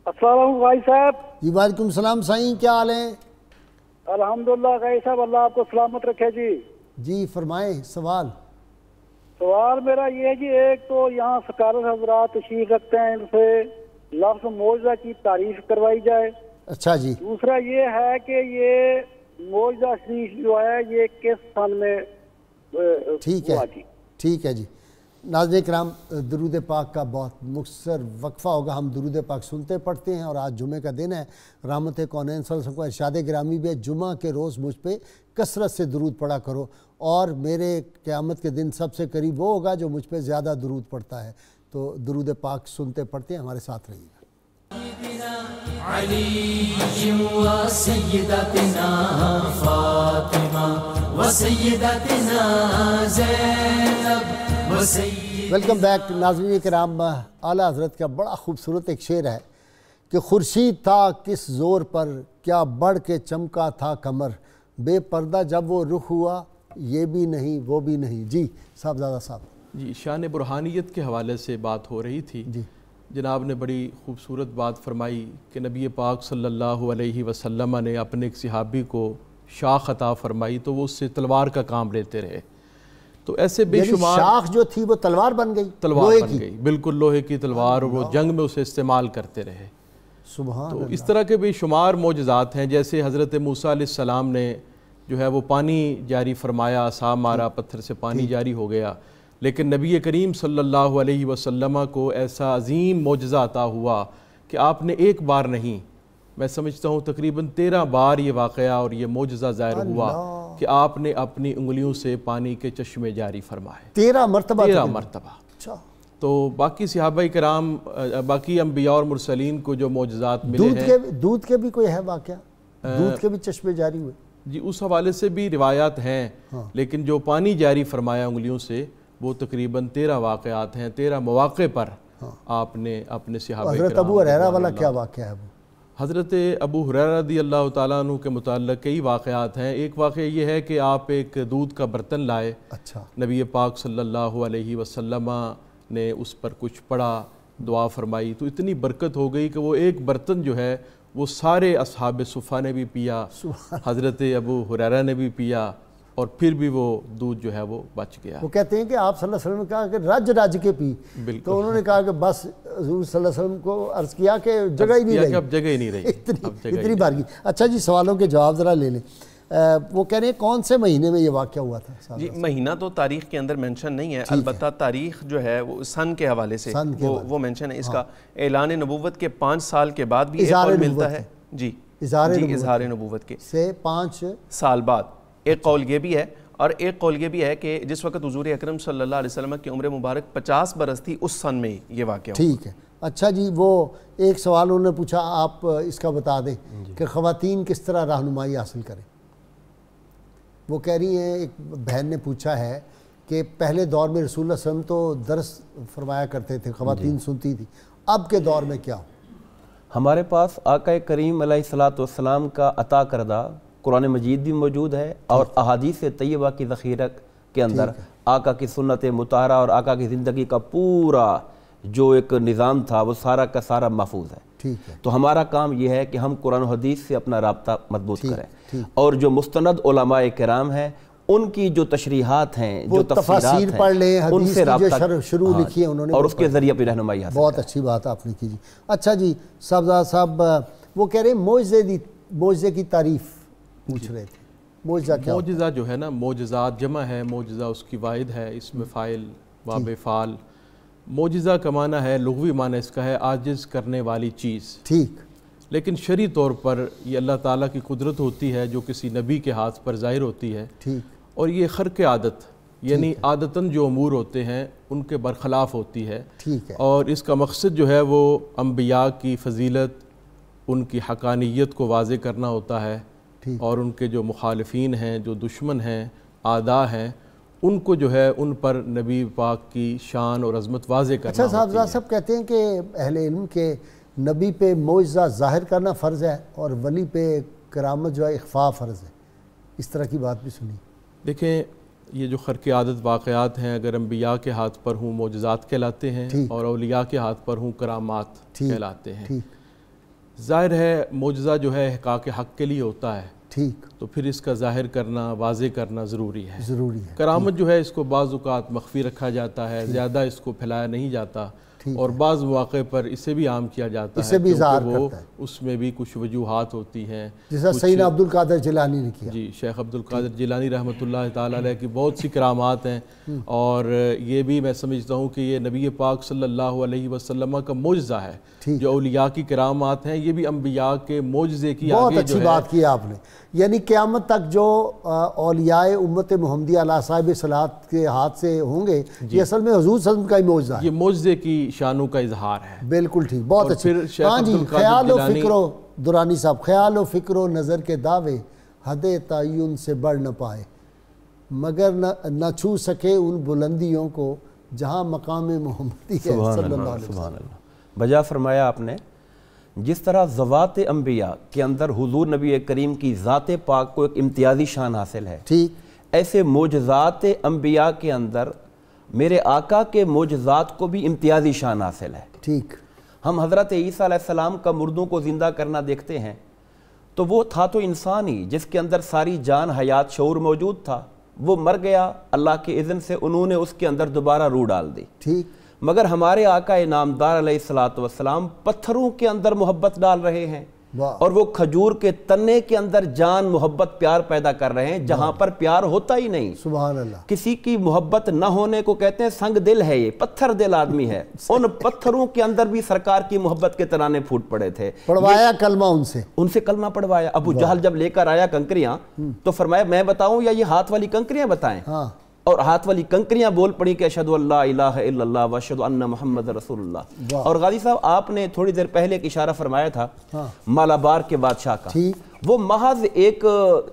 السلام علیکم بھائی صاحب. جی وعلیکم السلام سائیں, کیا حال ہیں؟ الحمدللہ غازی صاحب اللہ آپ کو سلامت رکھے جی. جی فرمائیں سوال. سوال میرا یہ ہے جی، ایک تو یہاں سکالر حضرات تشریف رکھتے ہیں، ان سے لفظ معجزہ کی تعریف کروائی جائے. اچھا جی. دوسرا یہ ہے کہ یہ معجزہ شریف جو ہے یہ کس سن میں ٹھیک ہے جی. ٹھیک ہے جی. ناظرین کرام، درود پاک کا بہت مختصر وقفہ ہوگا. ہم درود پاک سنتے پڑھتے ہیں، اور آج جمعہ کا دن ہے. رحمت کونین صلی اللہ علیہ وسلم کو ارشاد گرامی بھی ہے، جمعہ کے روز مجھ پہ کثرت سے درود پڑھا کرو، اور میرے قیامت کے دن سب سے قریب وہ ہوگا جو مجھ پہ زیادہ درود پڑھتا ہے. تو درود پاک سنتے پڑھتے ہیں، ہمارے ساتھ رہیے گا. علی و سیدتنا فاطمہ و سیدتنا زینب و سید. ویلکم بیک ناظرین کرام. اعلیٰ حضرت کا بڑا خوبصورت ایک شعر ہے کہ خورشید تھا کس زور پر، کیا بڑھ کے چمکا تھا قمر، بے پردہ جب وہ رخ ہوا، یہ بھی نہیں وہ بھی نہیں. جی صاحبزادہ صاحب. جی شان برہانیت کے حوالے سے بات ہو رہی تھی. جی جناب نے بڑی خوبصورت بات فرمائی کہ نبی پاک صلی اللہ علیہ وسلم نے اپنے ایک صحابی کو شاخ عطا فرمائی تو وہ اس سے تلوار کا کام لیتے رہے. تو ایسے بے شمار شاخ جو تھی وہ تلوار بن گئی، تلوار بن گئی، بالکل لوہے کی تلوار، اور وہ جنگ میں اسے استعمال کرتے رہے. سبحان تو اللہ. اس طرح کے بے شمار معجزات ہیں. جیسے حضرت موسیٰ علیہ السلام نے جو ہے وہ پانی جاری فرمایا، عصا مارا، پتھر سے پانی جاری ہو گیا. لیکن نبی کریم صلی اللہ علیہ وسلم کو ایسا عظیم معجزہ عطا ہوا کہ آپ نے ایک بار نہیں، میں سمجھتا ہوں تقریباً 13 بار یہ واقعہ اور یہ معجزہ ظاہر ہوا کہ آپ نے اپنی انگلیوں سے پانی کے چشمے جاری فرمائے. 13 مرتبہ. 13 مرتبہ. اچھا. تو باقی صحابہ کرام، باقی انبیاء اور مرسلین کو جو معجزات ملے ہیں، دودھ کے بھی کوئی ہے واقعہ؟ دودھ کے بھی چشمے جاری ہوئے؟ جی اس حوالے سے بھی روایات ہیں، لیکن جو پانی جاری فرمایا انگلیوں سے وہ تقریباً 13 واقعات ہیں. 13 مواقع پر آپ نے اپنے صحابہ کرام. حضرت ابو ہریرہ والا کیا واقعہ ہے وہ؟ حضرت ابو ہریرہ رضی اللہ تعالیٰ عنہ کے متعلق کئی واقعات ہیں. ایک واقعہ یہ ہے کہ آپ ایک دودھ کا برتن لائے. اچھا. نبی پاک صلی اللہ علیہ وسلم نے اس پر کچھ پڑھا، دعا فرمائی، تو اتنی برکت ہو گئی کہ وہ ایک برتن جو ہے وہ سارے اصحاب صفہ نے بھی پیا، حضرت ابو ہریرہ نے بھی پیا، اور پھر بھی وہ دودھ جو ہے وہ بچ گیا. وہ کہتے ہیں کہ آپ صلی اللہ علیہ وسلم نے کہا کہ رج رج کے پی. تو انہوں نے کہا کہ بس حضور صلی اللہ علیہ وسلم کو عرض کیا کہ جگہ ہی نہیں رہی. اب جگہ ہی نہیں رہی. اتنی بارگی. اچھا جی سوالوں کے جواب ذرا لے لیں. وہ کہہ رہے ہیں کون سے مہینے میں یہ واقعہ ہوا تھا؟ جی مہینہ تو تاریخ کے اندر مینشن نہیں ہے، البتہ تاریخ جو ہے وہ سن کے حوالے سے وہ مینشن ہے. اس کا اعلان نبوت کے 5 سال کے بعد بھی ایک قول ملتا ہے. جی اظہار نبوت کے سے 5 سال بعد ایک قول یہ بھی ہے، اور ایک قول یہ بھی ہے کہ جس وقت حضور اکرم صلی اللہ علیہ وسلم کی عمر مبارک 50 برس تھی اس سن میں یہ واقعہ. ٹھیک ہے. اچھا جی وہ ایک سوال انہوں نے پوچھا، آپ اس کا بتا دیں کہ خواتین کس طرح رہنمائی حاصل کریں. وہ کہہ رہی ہیں، ایک بہن نے پوچھا ہے کہ پہلے دور میں رسول اللہ صلی اللہ علیہ وسلم تو درس فرمایا کرتے تھے، خواتین سنتی تھی، اب کے دور میں کیا؟ ہمارے پاس آقا کریم علیہ السلام کا عطا کردہ قرآن مجید بھی موجود ہے، اور احادیث طیبہ کی ذخیرہ کے اندر آقا کی سنت مطہرہ اور آقا کی زندگی کا پورا جو ایک نظام تھا وہ سارا کا سارا محفوظ ہے. تو ہمارا کام یہ ہے کہ ہم قرآن و حدیث سے اپنا رابطہ مضبوط کریں، اور جو مستند علماء کرام ہیں ان کی جو تشریحات ہیں، جو تفسیرات پڑھ لیں، ان سے رابطہ شروع لکھی ہے انہوں نے، اور اس کے ذریعے اپنی رہنمائی حاصل. بہت اچھی بات آپ نے کی جی. اچھا جی صاحب وہ کہہ رہے ہیں معجزے کی تعریف پوچھ رہے تھے. معجزہ کیا؟ معجزہ جو ہے نا، معجزات جمع ہے، معجزہ اس کی واحد ہے، اسم فاعل باب فعال. معجزہ کا معنی ہے، لغوی معنی اس کا ہے عاجز کرنے والی چیز. ٹھیک. لیکن شرعی طور پر یہ اللہ تعالیٰ کی قدرت ہوتی ہے جو کسی نبی کے ہاتھ پر ظاہر ہوتی ہے. ٹھیک. اور یہ خرق عادت، یعنی عادتاً جو امور ہوتے ہیں ان کے برخلاف ہوتی ہے. ٹھیک ہے. اور اس کا مقصد جو ہے وہ انبیاء کی فضیلت، ان کی حقانیت کو واضح کرنا ہوتا ہے، اور ان کے جو مخالفین ہیں، جو دشمن ہیں، اعداء ہیں، ان کو جو ہے ان پر نبی پاک کی شان اور عظمت واضح کرنا ہوتی ہے. اچھا صاحب کہتے ہیں کہ اہل علم کے نبی پہ معجزہ ظاہر کرنا فرض ہے اور ولی پہ کرامت جو ہے اخفاء فرض ہے. اس طرح کی بات بھی سنی. دیکھیں یہ جو خرق عادت واقعات ہیں اگر انبیاء کے ہاتھ پر ہوں معجزات کہلاتے ہیں، اور اولیاء کے ہاتھ پر ہوں کرامات کہلاتے ہیں. ظاہر ہے معجزہ جو ہے احقاق حق کے لیے ہوتا ہے، ٹھیک، تو پھر اس کا ظاہر کرنا، واضح کرنا ضروری ہے۔ ضروری ہے۔ کرامت جو ہے اس کو بعض اوقات مخفی رکھا جاتا ہے، زیادہ اس کو پھیلایا نہیں جاتا، اور بعض مواقع پر اسے بھی عام کیا جاتا ہے، اسے بھی اظہار وہ کرتا ہے، اس میں بھی کچھ وجوہات ہوتی ہیں، جیسا سیدنا عبد القادر جیلانی نے کیا۔ جی، شیخ عبد القادر جیلانی رحمۃ اللہ تعالیٰ علیہ کی بہت سی کرامات ہیں، اور یہ بھی میں سمجھتا ہوں کہ یہ نبی پاک صلی اللہ علیہ وسلم کا معجزہ ہے۔ جو اولیاء کی کرامات ہیں یہ بھی انبیاء کے معجزے کی بہت آگے اچھی بات کی آپ نے، یعنی قیامت تک جو اولیاء امت محمدیہ علیہ صاحب صلاۃ کے ہاتھ سے ہوں گے، یہ اصل میں حضور صلی اللہ علیہ وسلم کا ہی معجزہ ہے، یہ معجزے کی شانوں کا اظہار ہے۔ بالکل ٹھیک، بہت اچھی۔ ہاں جی، خیال و فکر و درانی صاحب، خیال و فکر و نظر کے دعوے حد تعین سے بڑھ نہ پائے، مگر نہ چھو سکے ان بلندیوں کو جہاں مقام محمدی ہے صلی اللہ علیہ وسلم۔ بجا فرمایا آپ نے، جس طرح ذوات انبیاء کے اندر حضور نبی کریم کی ذات پاک کو ایک امتیازی شان حاصل ہے، ٹھیک، ایسے معجزات انبیاء کے اندر میرے آقا کے معجزات کو بھی امتیازی شان حاصل ہے۔ ٹھیک، ہم حضرت عیسیٰ علیہ السلام کا مردوں کو زندہ کرنا دیکھتے ہیں، تو وہ تھا تو انسان ہی جس کے اندر ساری جان، حیات، شعور موجود تھا، وہ مر گیا، اللہ کے اذن سے انہوں نے اس کے اندر دوبارہ روح ڈال دی۔ ٹھیک، مگر ہمارے آقا انعامدار علیہ السلام پتھروں کے اندر محبت ڈال رہے ہیں، اور وہ کھجور کے تنے کے اندر جان، محبت، پیار پیدا کر رہے ہیں جہاں پر پیار ہوتا ہی نہیں۔ سبحان اللہ۔ کسی کی محبت نہ ہونے کو کہتے ہیں سنگ دل ہے، یہ پتھر دل آدمی ہے۔ ان پتھروں کے اندر بھی سرکار کی محبت کے ترانے پھوٹ پڑے تھے، پڑھوایا کلمہ ان سے کلمہ پڑھوایا۔ ابو جہل جب لے کر آیا کنکریاں تو فرمایا میں بتاؤں یا یہ ہاتھ والی کنکریاں بتائیں؟ اور ہاتھ والی کنکریاں بول پڑی کہ اشہدو ان لا الہ الا اللہ واشہدو ان محمد رسول اللہ۔ اور غازی صاحب آپ نے تھوڑی دیر پہلے ایک اشارہ فرمایا تھا مالابار کے بادشاہ کا، وہ محض ایک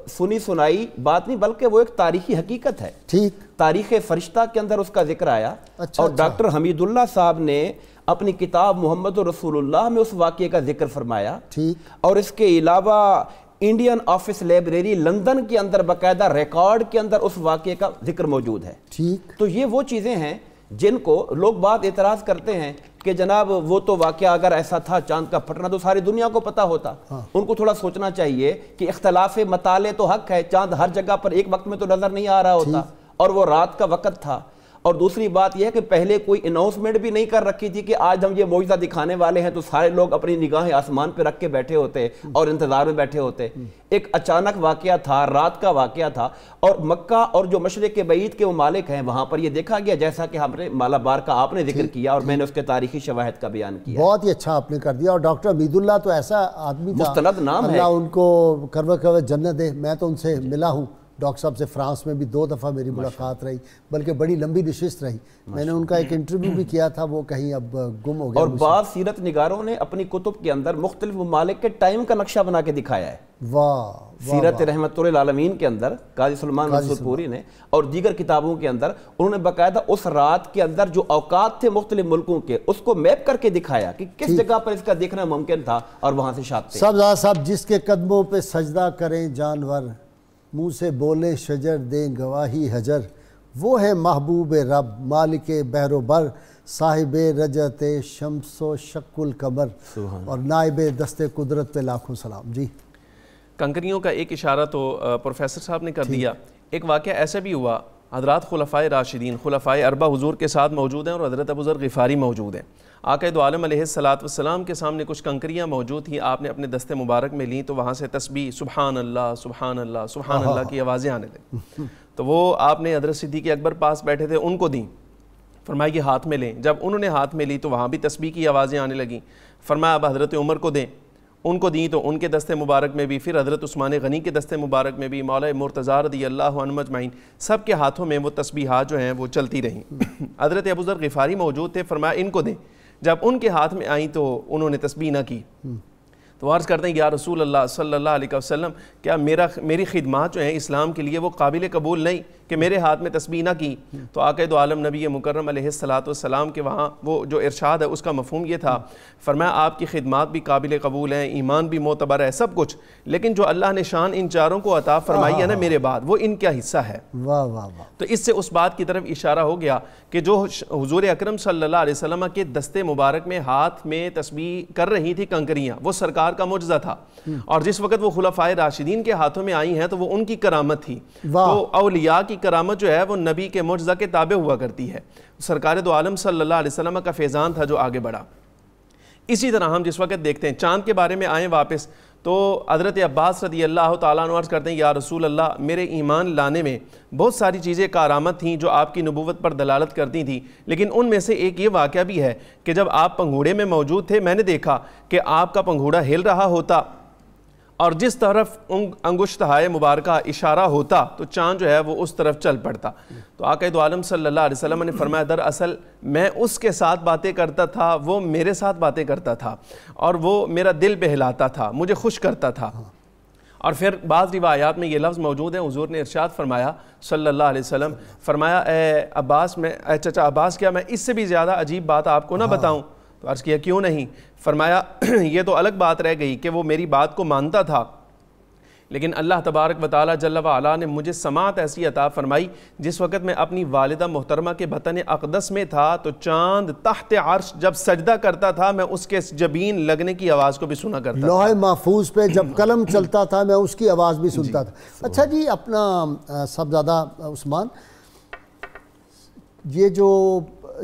سنی سنائی بات نہیں بلکہ وہ ایک تاریخی حقیقت ہے۔ تاریخ فرشتہ کے اندر اس کا ذکر آیا، اور ڈاکٹر حمید اللہ صاحب نے اپنی کتاب محمد رسول اللہ میں اس واقعے کا ذکر فرمایا، اور اس کے علاوہ انڈین آفس لائبریری لندن کے اندر باقاعدہ ریکارڈ کے اندر اس واقعے کا ذکر موجود ہے۔ تو یہ وہ چیزیں ہیں جن کو لوگ بعد اعتراض کرتے ہیں کہ جناب وہ تو واقعہ اگر ایسا تھا چاند کا پھٹنا تو ساری دنیا کو پتا ہوتا۔ ان کو تھوڑا سوچنا چاہیے کہ اختلاف مطالعے تو حق ہے، چاند ہر جگہ پر ایک وقت میں تو نظر نہیں آ رہا ہوتا، اور وہ رات کا وقت تھا۔ اور دوسری بات یہ ہے کہ پہلے کوئی اناؤنسمنٹ بھی نہیں کر رکھی تھی کہ آج ہم یہ معجزہ دکھانے والے ہیں، تو سارے لوگ اپنی نگاہیں آسمان پہ رکھ کے بیٹھے ہوتے اور انتظار میں بیٹھے ہوتے۔ ایک اچانک واقعہ تھا، رات کا واقعہ تھا، اور مکہ اور جو مشرق بعید کے ممالک ہیں وہاں پر یہ دیکھا گیا جیسا کہ ہم نے مالابار کا آپ نے ذکر کیا، اور میں نے اس کے تاریخی شواہد کا بیان کیا۔ بہت ہی اچھا آپ نے کر دیا۔ اور ڈاکٹر حمید اللہ تو ایسا آدمی تھا، مستند نام ہے، اللہ ان کو کروڑ کروڑ جنت دے۔ میں تو ان سے ملا ہوں، ڈاکٹر صاحب سے فرانس میں بھی 2 دفعہ میری ملاقات رہی، بلکہ بڑی لمبی نشست رہی۔ میں نے ان کا ایک انٹرویو بھی کیا تھا، وہ کہیں اب گم ہو گیا۔ اور بعض سیرت نگاروں نے اپنی کتب کے اندر مختلف ممالک کے ٹائم کا نقشہ بنا کے دکھایا ہے۔ سیرت رحمت العالمین کے اندر قاضی سلمان منصور پوری نے اور دیگر کتابوں کے اندر انہوں نے باقاعدہ اس رات کے اندر جو اوقات تھے مختلف ملکوں کے اس کو میپ کر کے دکھایا کہ کس جگہ پر اس کا دیکھنا ممکن تھا، اور وہاں سے شاطئ صاحب جس کے قدموں پہ سجدہ کریں جانور، منہ سے بولے شجر دیں گواہی حجر، وہ ہے محبوب رب مالک بحر و بر، صاحب رجت شمس و شق القمر، اور نائب دست قدرت پہ لاکھوں سلام۔ جی، کنکریوں کا ایک اشارہ تو پروفیسر صاحب نے کر دیا۔ ایک واقعہ ایسا بھی ہوا، حضرات خلفائے راشدین، خلفائے اربع حضور کے ساتھ موجود ہیں، اور حضرت ابو ذر غفاری موجود ہیں۔ آقا دو عالم علیہ السلام کے سامنے کچھ کنکریاں موجود تھیں، آپ نے اپنے دستے مبارک میں لیں تو وہاں سے تسبیح سبحان اللہ سبحان اللہ سبحان اللہ کی آوازیں آنے لگیں۔ تو وہ آپ نے حضرت صدیق اکبر پاس بیٹھے تھے، ان کو دیں، فرمایا کہ ہاتھ میں لیں۔ جب انہوں نے ہاتھ میں لی تو وہاں بھی تسبیح کی آوازیں آنے لگیں۔ فرمایا اب حضرت عمر کو دیں، ان کو دیں تو ان کے دستے مبارک میں بھی، پھر حضرت عثمان غنی کے دستے مبارک میں بھی، مولا مرتضیٰ رضی اللہ عنہ اجمعین، سب کے ہاتھوں میں وہ تسبیحات جو ہیں وہ چلتی رہیں۔ حضرت ابو ذر غفاری موجود تھے، فرمایا ان کو دیں۔ جب ان کے ہاتھ میں آئیں تو انہوں نے تسبیح نہ کی، تو عرض کرتے ہیں یا رسول اللہ صلی اللہ علیہ وسلم، کیا میری خدمات جو ہیں اسلام کے لیے وہ قابل قبول نہیں کہ میرے ہاتھ میں تسبیح نہ کی، تو آقا دو عالم نبی مکرم علیہ السلام کے وہاں وہ جو ارشاد ہے اس کا مفہوم یہ تھا، فرمایا آپ کی خدمات بھی قابل قبول ہیں، ایمان بھی معتبر ہے، سب کچھ، لیکن جو اللہ نے شان ان چاروں کو عطا فرمائی ہے نا میرے بعد، وہ ان کا حصہ ہے۔ تو اس سے اس بات کی طرف اشارہ ہو گیا کہ جو حضور اکرم صلی اللہ علیہ وسلم کے دستے مبارک میں ہاتھ میں تسبیح کر رہی تھی کنکریاں، وہ سرکار کا معجزہ تھا، اور جس وقت وہ خلفائے راشدین کے ہاتھوں میں آئی ہیں تو وہ ان کی کرامت تھی۔ تو اولیاء کی کرامت جو ہے وہ نبی کے معجزہ کے تابع ہوا کرتی ہے، سرکار دو عالم صلی اللہ علیہ وسلم کا فیضان تھا جو آگے بڑھا۔ اسی طرح ہم جس وقت دیکھتے ہیں چاند کے بارے میں آئیں واپس، تو حضرت عباس رضی اللہ تعالیٰ عنہ عرض کرتے ہیں یا رسول اللہ میرے ایمان لانے میں بہت ساری چیزیں کارآمد تھیں جو آپ کی نبوت پر دلالت کرتی تھیں، لیکن ان میں سے ایک یہ واقعہ بھی ہے کہ جب آپ پنگھوڑے میں موجود تھے میں نے دیکھا کہ آپ کا پنگھوڑا ہل رہا ہوتا اور جس طرف انگشتہائے مبارکہ اشارہ ہوتا تو چاند جو ہے وہ اس طرف چل پڑتا۔ تو آقا دو عالم صلی اللہ علیہ وسلم نے فرمایا دراصل میں اس کے ساتھ باتیں کرتا تھا، وہ میرے ساتھ باتیں کرتا تھا، اور وہ میرا دل بہلاتا تھا، مجھے خوش کرتا تھا۔ اور پھر بعض روایات میں یہ لفظ موجود ہیں، حضور نے ارشاد فرمایا صلی اللہ علیہ وسلم، فرمایا اے عباس، اے چچا عباس، کیا میں اس سے بھی زیادہ عجیب بات آپ کو نہ بتاؤں؟ تو عرض کیا کیوں نہیں؟ فرمایا یہ تو الگ بات رہ گئی کہ وہ میری بات کو مانتا تھا، لیکن اللہ تبارک و تعالیٰ جل وعلا نے مجھے سماعت ایسی عطا فرمائی، جس وقت میں اپنی والدہ محترمہ کے بطن اقدس میں تھا تو چاند تحت عرش جب سجدہ کرتا تھا میں اس کے جبین لگنے کی آواز کو بھی سنا کرتا تھا۔ لوح محفوظ پہ جب قلم چلتا تھا میں اس کی آواز بھی سنتا تھا۔ اچھا جی، اپنا صاحبزادہ عثمان، یہ جو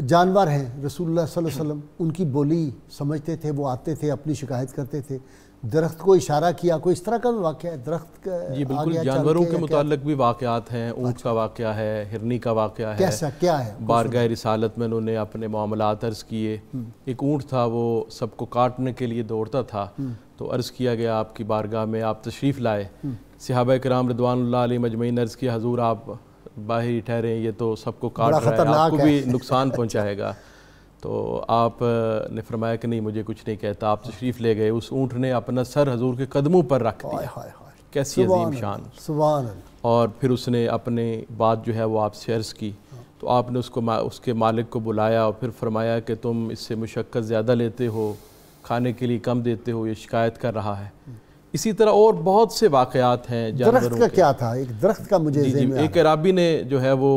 جانور ہیں رسول اللہ صلی اللہ علیہ وسلم ان کی بولی سمجھتے تھے، وہ آتے تھے اپنی شکایت کرتے تھے، درخت کو اشارہ کیا، کوئی اس طرح کا بھی واقعہ ہے درخت کا؟ جی بالکل، جانوروں کے متعلق بھی واقعات ہیں، اونٹ کا واقعہ ہے، ہرنی کا واقعہ ہے۔ کیسا کیا ہے؟ بارگاہ رسالت میں انہوں نے اپنے معاملات عرض کیے۔ ایک اونٹ تھا، وہ سب کو کاٹنے کے لیے دوڑتا تھا، تو عرض کیا گیا آپ کی بارگاہ میں، آپ تشریف لائے، صحابہ کرام رضوان اللہ علیہ مجمعین عرض کیا حضور آپ باہر ہی ٹھہریں، یہ تو سب کو کاٹ رہا ہے، آپ کو بھی نقصان پہنچائے گا۔ تو آپ نے فرمایا کہ نہیں مجھے کچھ نہیں کہتا، آپ تشریف لے گئے، اس اونٹ نے اپنا سر حضور کے قدموں پر رکھ دیا، کیسی عظیم شان، سبحان اللہ۔ اور پھر اس نے اپنے بات جو ہے وہ آپ سے عرض کی، تو آپ نے اس کے مالک کو بلایا اور پھر فرمایا کہ تم اس سے مشقت زیادہ لیتے ہو، کھانے کے لیے کم دیتے ہو، یہ شکایت کر رہا ہے۔ اسی طرح اور بہت سے واقعات ہیں جانوروں کے۔ درخت کا کیا تھا؟ ایک درخت کا مجھے ذہن میں ایک عرابی نے جو ہے وہ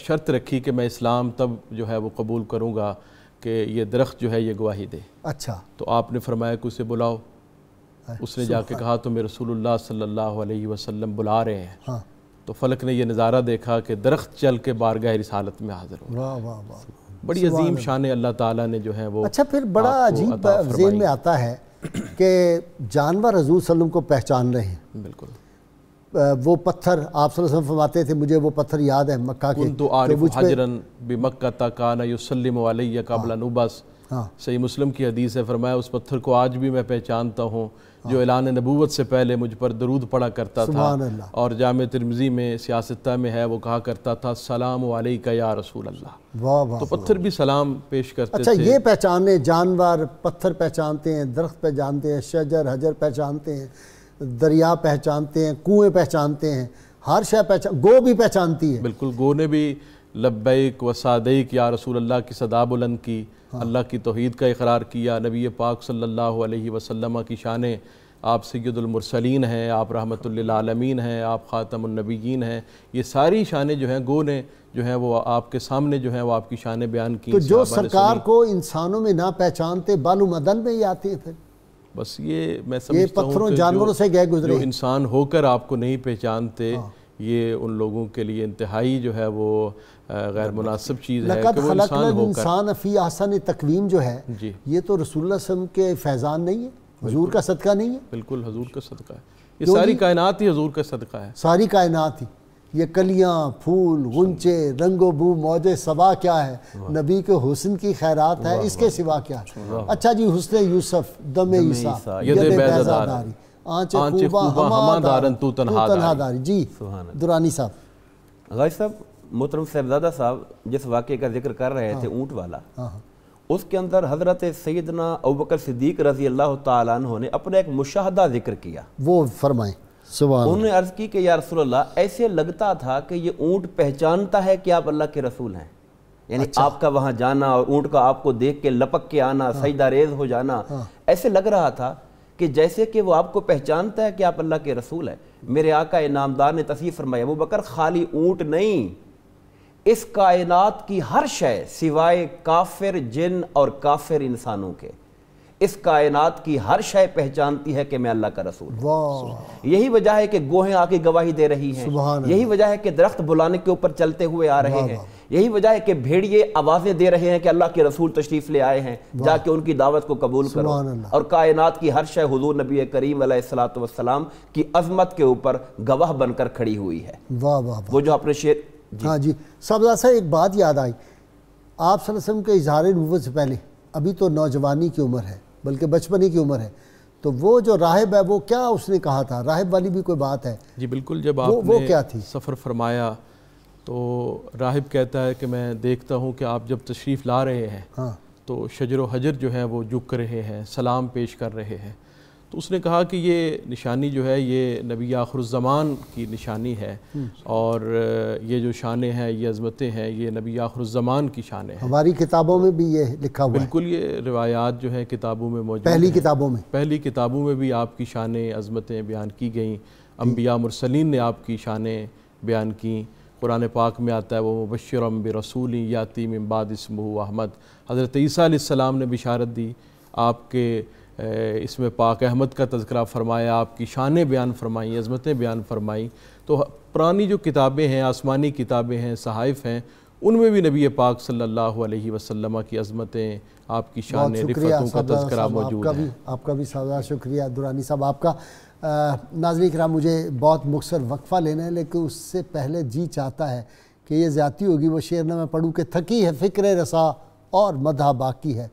شرط رکھی کہ میں اسلام تب جو ہے وہ قبول کروں گا کہ یہ درخت جو ہے یہ گواہی دے۔ اچھا، تو آپ نے فرمایا کہ اسے بلاؤ، اس نے جا کے کہا تو میں رسول اللہ صلی اللہ علیہ وسلم بلا رہے ہیں۔ تو فلک نے یہ نظارہ دیکھا کہ درخت چل کے بارگاہ رسالت میں حاضر ہو۔ واہ واہ واہ، بڑی عظیم شان اللہ تعالیٰ نے جو ہے وہ۔ اچھا، پھر بڑا عجیب ذہن میں آتا ہے کہ جانور حضور صلی اللہ علیہ وسلم کو پہچان رہے ہیں۔ بالکل، وہ پتھر آپ صلی اللہ علیہ وسلم فرماتے تھے، مجھے وہ پتھر یاد ہے مکہ کے، کنت عارف حجرا بمکہ کان یسلم علی قبل ان ابعث۔ صحیح مسلم کی حدیث ہے، فرمایا اس پتھر کو آج بھی میں پہچانتا ہوں جو اعلان نبوت سے پہلے مجھ پر درود پڑھا کرتا تھا، اور جامع ترمذی میں سیاستہ میں ہے وہ کہا کرتا تھا السلام علیکہ یا رسول اللہ۔ تو پتھر بھی سلام پیش کرتے تھے۔ اچھا، یہ پہچانے، جانور پتھر پہچانتے ہیں، درخت پہچانتے ہیں، شجر حجر پہچانتے ہیں، دریا پہچانتے ہیں، کنویں پہچانتے ہیں، ہر شے پہچان، گو بھی پہچانتی ہے۔ بالکل، گو نے بھی لبیک و صادیق یا رسول اللہ کی صدا بلند کی، اللہ کی توحید کا اقرار کیا۔ نبی پاک صلی اللہ علیہ وسلم کی شانیں، آپ سید المرسلین ہیں، آپ رحمت للعالمین ہیں، آپ خاتم النبیین ہیں، یہ ساری شانیں جو ہیں گو نے جو ہیں وہ آپ کے سامنے جو ہیں وہ آپ کی شانیں بیان کی۔ تو جو سرکار کو انسانوں میں نہ پہچانتے بالو مدن میں ہی آتے ہیں، پھر بس یہ میں سمجھتا ہوں پتھروں جانوروں سے گئے گزرے، جو انسان ہو کر آپ کو نہیں پہچانتے، یہ ان لوگوں کے لیے انتہائی جو ہے وہ غیر مناسب چیز ہے کہ وہ انسان ہو کر۔ انسان فی احسن تقویم جو ہے، یہ تو رسول اللہ صلی اللہ علیہ وسلم کے فیضان نہیں ہے، حضور کا صدقہ نہیں ہے؟ بالکل حضور کا صدقہ ہے، یہ ساری کائنات ہی حضور کا صدقہ ہے، ساری کائنات ہی۔ یہ کلیاں، پھول، غنچے، رنگ و بو، موج صبا کیا ہے؟ نبی کے حسن کی خیرات ہے، اس کے سوا کیا ہے؟ اچھا جی، حسن یوسف، دم عیسیٰ، ید بیضا داری، آنچ خوباں ہما دارن تو تنہا داری۔ جی درانی صاحب۔ غازی صاحب، محترم صاحبزادہ صاحب جس واقعے کا ذکر کر رہے تھے اونٹ والا، اس کے اندر حضرت سیدنا ابوبکر صدیق رضی اللہ تعالیٰ عنہ نے اپنا ایک مشاہدہ ذکر کیا، وہ فرمائیں۔ انہوں نے عرض کی کہ یا رسول اللہ ایسے لگتا تھا کہ یہ اونٹ پہچانتا ہے کہ آپ اللہ کے رسول ہیں، یعنی آپ کا وہاں جانا اور اونٹ کا آپ کو دیکھ کے لپک کے آنا، سجدہ ریز ہو جانا، ایسے لگ رہا تھا کہ جیسے کہ وہ آپ کو پہچانتا ہے کہ آپ اللہ کے رسول ہیں۔ میرے آقا انعامدار نے تصریح فرمایا ابو بکر خالی اونٹ نہیں، اس کائنات کی ہر شے سوائے کافر جن اور کافر انسانوں کے، اس کائنات کی ہر شے پہچانتی ہے کہ میں اللہ کا رسول ہوں۔ یہی وجہ ہے کہ گوہیں آ کے گواہی دے رہی ہیں، یہی وجہ ہے کہ درخت بلانے کے اوپر چلتے ہوئے آ رہے ہیں، یہی وجہ ہے کہ بھیڑیے آوازیں دے رہے ہیں کہ اللہ کے رسول تشریف لے آئے ہیں، جا کے ان کی دعوت کو قبول کرو، اور کائنات کی ہر شے حضور نبی کریم علیہ الصلوۃ والسلام کی عظمت کے اوپر گواہ بن کر کھڑی ہوئی ہے۔ وہ جو اپنے شعر ہاں جی صاحب سے ایک بات یاد آئی، آپ صلی اللہ علیہ وسلم کے اظہار نبوت سے پہلے ابھی تو نوجوانی کی عمر ہے بلکہ بچپنی کی عمر ہے، تو وہ جو راہب ہے وہ کیا اس نے کہا تھا؟ راہب والی بھی کوئی بات ہے؟ جی بالکل، جب آپ نے سفر فرمایا تو راہب کہتا ہے کہ میں دیکھتا ہوں کہ آپ جب تشریف لا رہے ہیں تو شجر و حجر جو ہے وہ جھک رہے ہیں، سلام پیش کر رہے ہیں، تو اس نے کہا کہ یہ نشانی جو ہے یہ نبی آخر الزمان کی نشانی ہے، اور یہ جو شانیں ہیں یہ عظمتیں ہیں یہ نبی آخر الزمان کی شانیں ہیں۔ ہماری کتابوں میں بھی یہ لکھا ہوا ہے، بالکل یہ روایات جو ہیں کتابوں میں موجود ہیں، پہلی کتابوں میں بھی آپ کی شانیں عظمتیں بیان کی گئیں، انبیاء مرسلین نے آپ کی شانیں بیان کیں۔ قرآن پاک میں آتا ہے وہ مبشرم برسول یاتی من بعد اسمہ احمد، حضرت عیسیٰ علیہ السلام نے بشارت دی، آپ کے اس میں پاک احمد کا تذکرہ فرمایا، آپ کی شانیں بیان فرمائیں، عظمتیں بیان فرمائیں۔ تو پرانی جو کتابیں ہیں، آسمانی کتابیں ہیں، صحائف ہیں، ان میں بھی نبی پاک صلی اللہ علیہ وسلم کی عظمتیں، آپ کی شانیں، رفتوں کا تذکرہ موجود ہے۔ آپ کا بھی سادہ شکریہ درانی صاحب آپ کا۔ ناظرین کرام مجھے بہت مختصر وقفہ لینا ہے، لیکن اس سے پہلے جی چاہتا ہے کہ یہ زیادتی ہوگی وہ شعر نہ میں پڑھوں کہ تھکی ہے فکر رسا اور مدح باقی ہے،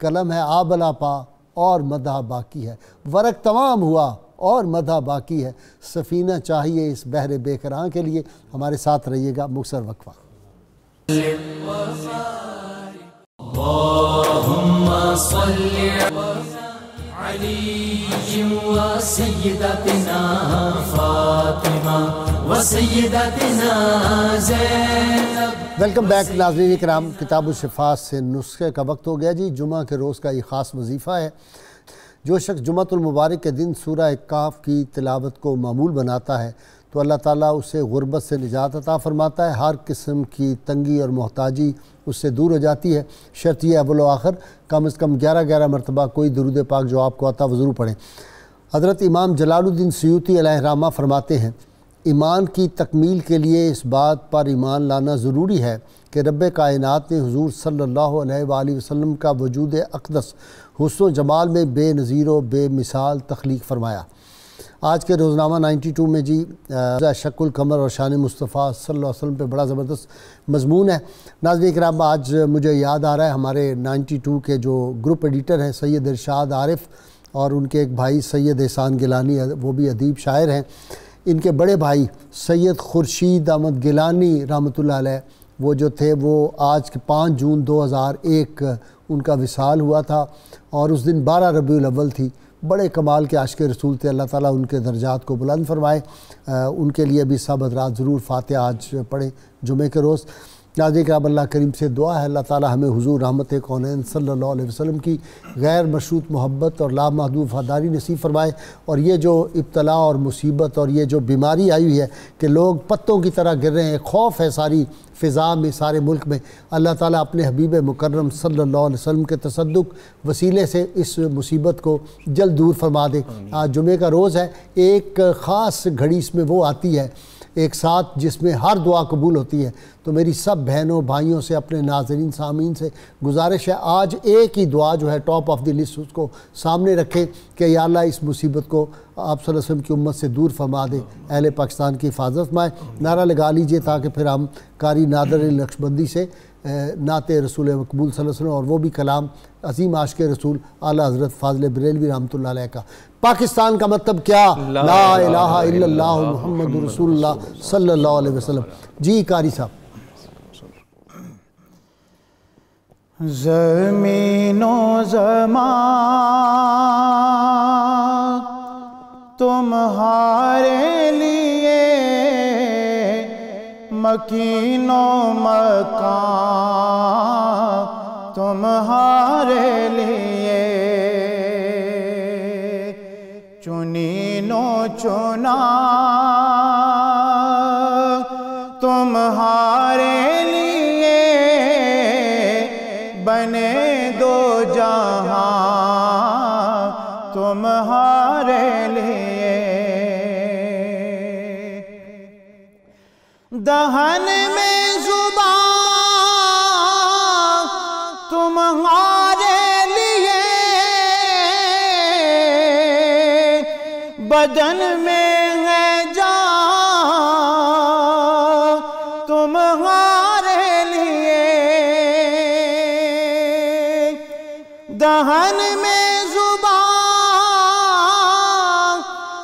قلم ہے آبلا پا اور مدح باقی ہے، ورق تمام ہوا اور مدح باقی ہے، سفینہ چاہیے اس بحر بے قراں کے لیے۔ ہمارے ساتھ رہیے گا، مختصر وقفہ۔ اللہم صلی علی و سیدتنا فاطمہ و سیدتنا زینب۔ ویلکم بیک ناظرین کرام، کتاب الشفاء سے نسخے کا وقت ہو گیا جی۔ جمعہ کے روز کا یہ خاص وظیفہ ہے۔ جو شخص جمعۃ المبارک کے دن سورہ کاف کی تلاوت کو معمول بناتا ہے تو اللہ تعالیٰ اسے غربت سے نجات عطا فرماتا ہے، ہر قسم کی تنگی اور محتاجی اس سے دور ہو جاتی ہے۔ شرط یہ اول و آخر کم از کم 11 مرتبہ کوئی درود پاک جو آپ کو آتا وہ ضرور پڑھیں۔ حضرت امام جلال الدین سیوطی علیہ الرحمہ فرماتے ہیں ایمان کی تکمیل کے لیے اس بات پر ایمان لانا ضروری ہے کہ رب کائنات نے حضور صلی اللہ علیہ وآلہ وسلم کا وجود اقدس حسن و جمال میں بے نظیر و بے مثال تخلیق فرمایا۔ آج کے روزنامہ 92 میں جی شق القمر اور شان مصطفیٰ صلی اللہ علیہ وسلم پہ بڑا زبردست مضمون ہے۔ ناظرین کرام آج مجھے یاد آ رہا ہے ہمارے 92 کے جو گروپ ایڈیٹر ہیں سید ارشاد عارف اور ان کے ایک بھائی سید احسان گیلانی، وہ بھی ادیب شاعر ہیں، ان کے بڑے بھائی سید خورشید احمد گیلانی رحمۃ اللہ علیہ وہ جو تھے وہ آج کے 5 جون 2001 ان کا وصال ہوا تھا، اور اس دن 12 ربیع الاول تھی۔ بڑے کمال کے عاشق رسول تھے، اللہ تعالیٰ ان کے درجات کو بلند فرمائے۔ ان کے لیے بھی سب حضرات ضرور فاتحہ آج پڑھیں جمعے کے روز۔ ناظرین کرام اللہ کریم سے دعا ہے اللہ تعالیٰ ہمیں حضور رحمت کونین صلی اللہ علیہ وسلم کی غیر مشروط محبت اور لامحدود وفاداری نصیب فرمائے، اور یہ جو ابتلا اور مصیبت اور یہ جو بیماری آئی ہوئی ہے کہ لوگ پتوں کی طرح گر رہے ہیں، خوف ہے ساری فضا میں، سارے ملک میں، اللہ تعالیٰ اپنے حبیب مکرم صلی اللہ علیہ وسلم کے تصدق وسیلے سے اس مصیبت کو جلد دور فرما دے۔ آج جمعے کا روز ہے، ایک خاص گھڑی اس میں وہ آتی ہے ایک ساتھ جس میں ہر دعا قبول ہوتی ہے، تو میری سب بہنوں بھائیوں سے اپنے ناظرین سامعین سے گزارش ہے آج ایک ہی دعا جو ہے ٹاپ آف دی لسٹ اس کو سامنے رکھیں کہ یا اللہ اس مصیبت کو آپ صلی اللہ علیہ وسلم کی امت سے دور فرما دے، اہل پاکستان کی حفاظت فرمائے۔ نعرہ لگا لیجئے تاکہ پھر ہم قاری نادر نقشبندی سے نعت رسول مقبول صلی اللہ علیہ وسلم اور وہ بھی کلام عظیم عاشق رسول اعلیٰ حضرت فاضل بریلوی رحمۃ اللہ علیہ کا۔ پاکستان کا مطلب کیا؟ لا الہ الا اللہ محمد رسول اللہ صلی اللہ علیہ وسلم۔ جی قاری صاحب۔ زمین و زمان تمہارے مکین و مکان تمہارے لیے، چنین و چنا تمہارے لیے، بنے دو جہاں تمہارے لیے، دہن میں زبان تمہارے لیے، بدن میں ہے جان تمہارے لیے، دہن میں زبان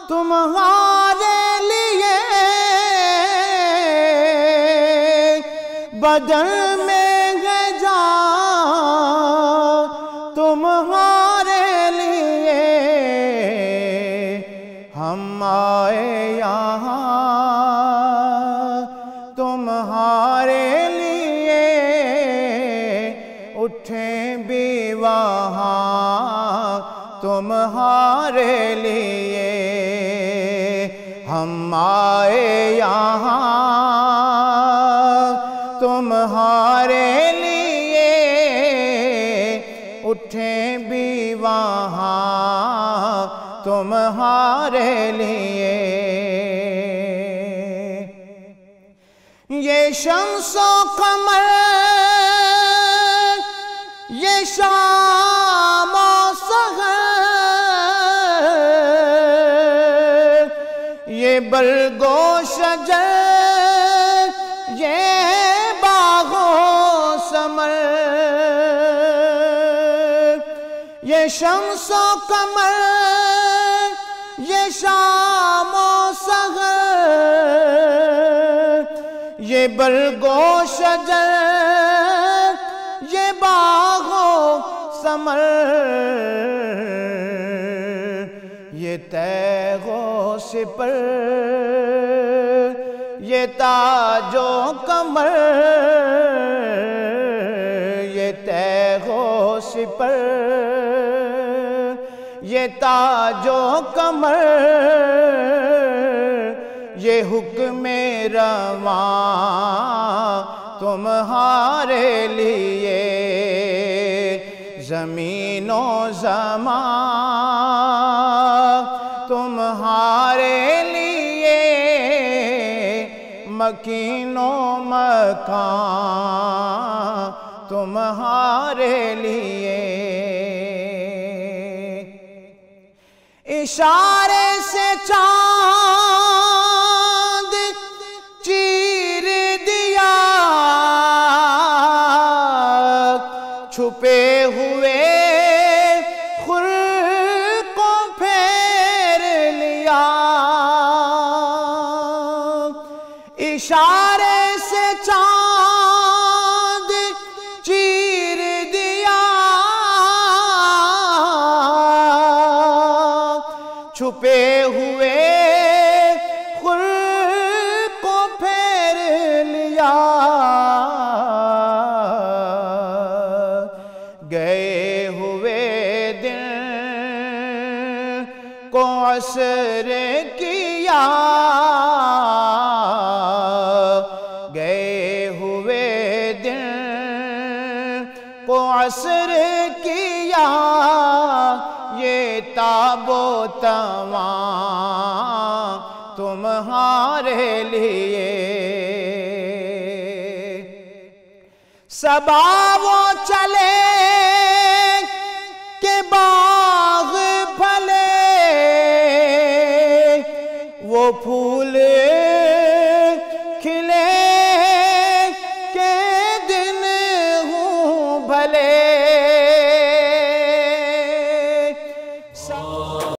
تمہارے لیے، بدن میں ہے جان تمہارے لیے، ہم آئے یہاں تمہارے لیے، اٹھیں بھی وہاں تمہارے لیے، ہم آئے یہاں تمہارے لیے، اٹھیں بھی وہاں تمہارے لیے، یہ شمس و قمر یہ شام و سحر، یہ برگ و شجر یہ باغ و ثمر، یہ شمس و قمر یہ شام و سحر، یہ برگ و شجر یہ باغ و ثمر، یہ تیغ و سپر یہ تاج و کمر، یہ تیغ و سپر یہ تاج و کمر، یہ حکم رواں تمہارے لیے، زمین و زمان تمہارے لیے، مکین و مکان تمہارے لیے، اشارے سے چاند چیر دیا، چھپے ہوئے خور کو پھیر لیا، اشارے سے چاند چیر دیا، چھپے ہوئے خور کو پھیر لیا، گئے ہوئے دن کو عصر کیا، گئے ہوئے دن کو عصر کیا، یہ تاب و تواں تمہارے لیے، صبا وہ چلے کہ باغ پھلے، وہ پھول کھلے کہ دن ہوں بھلے،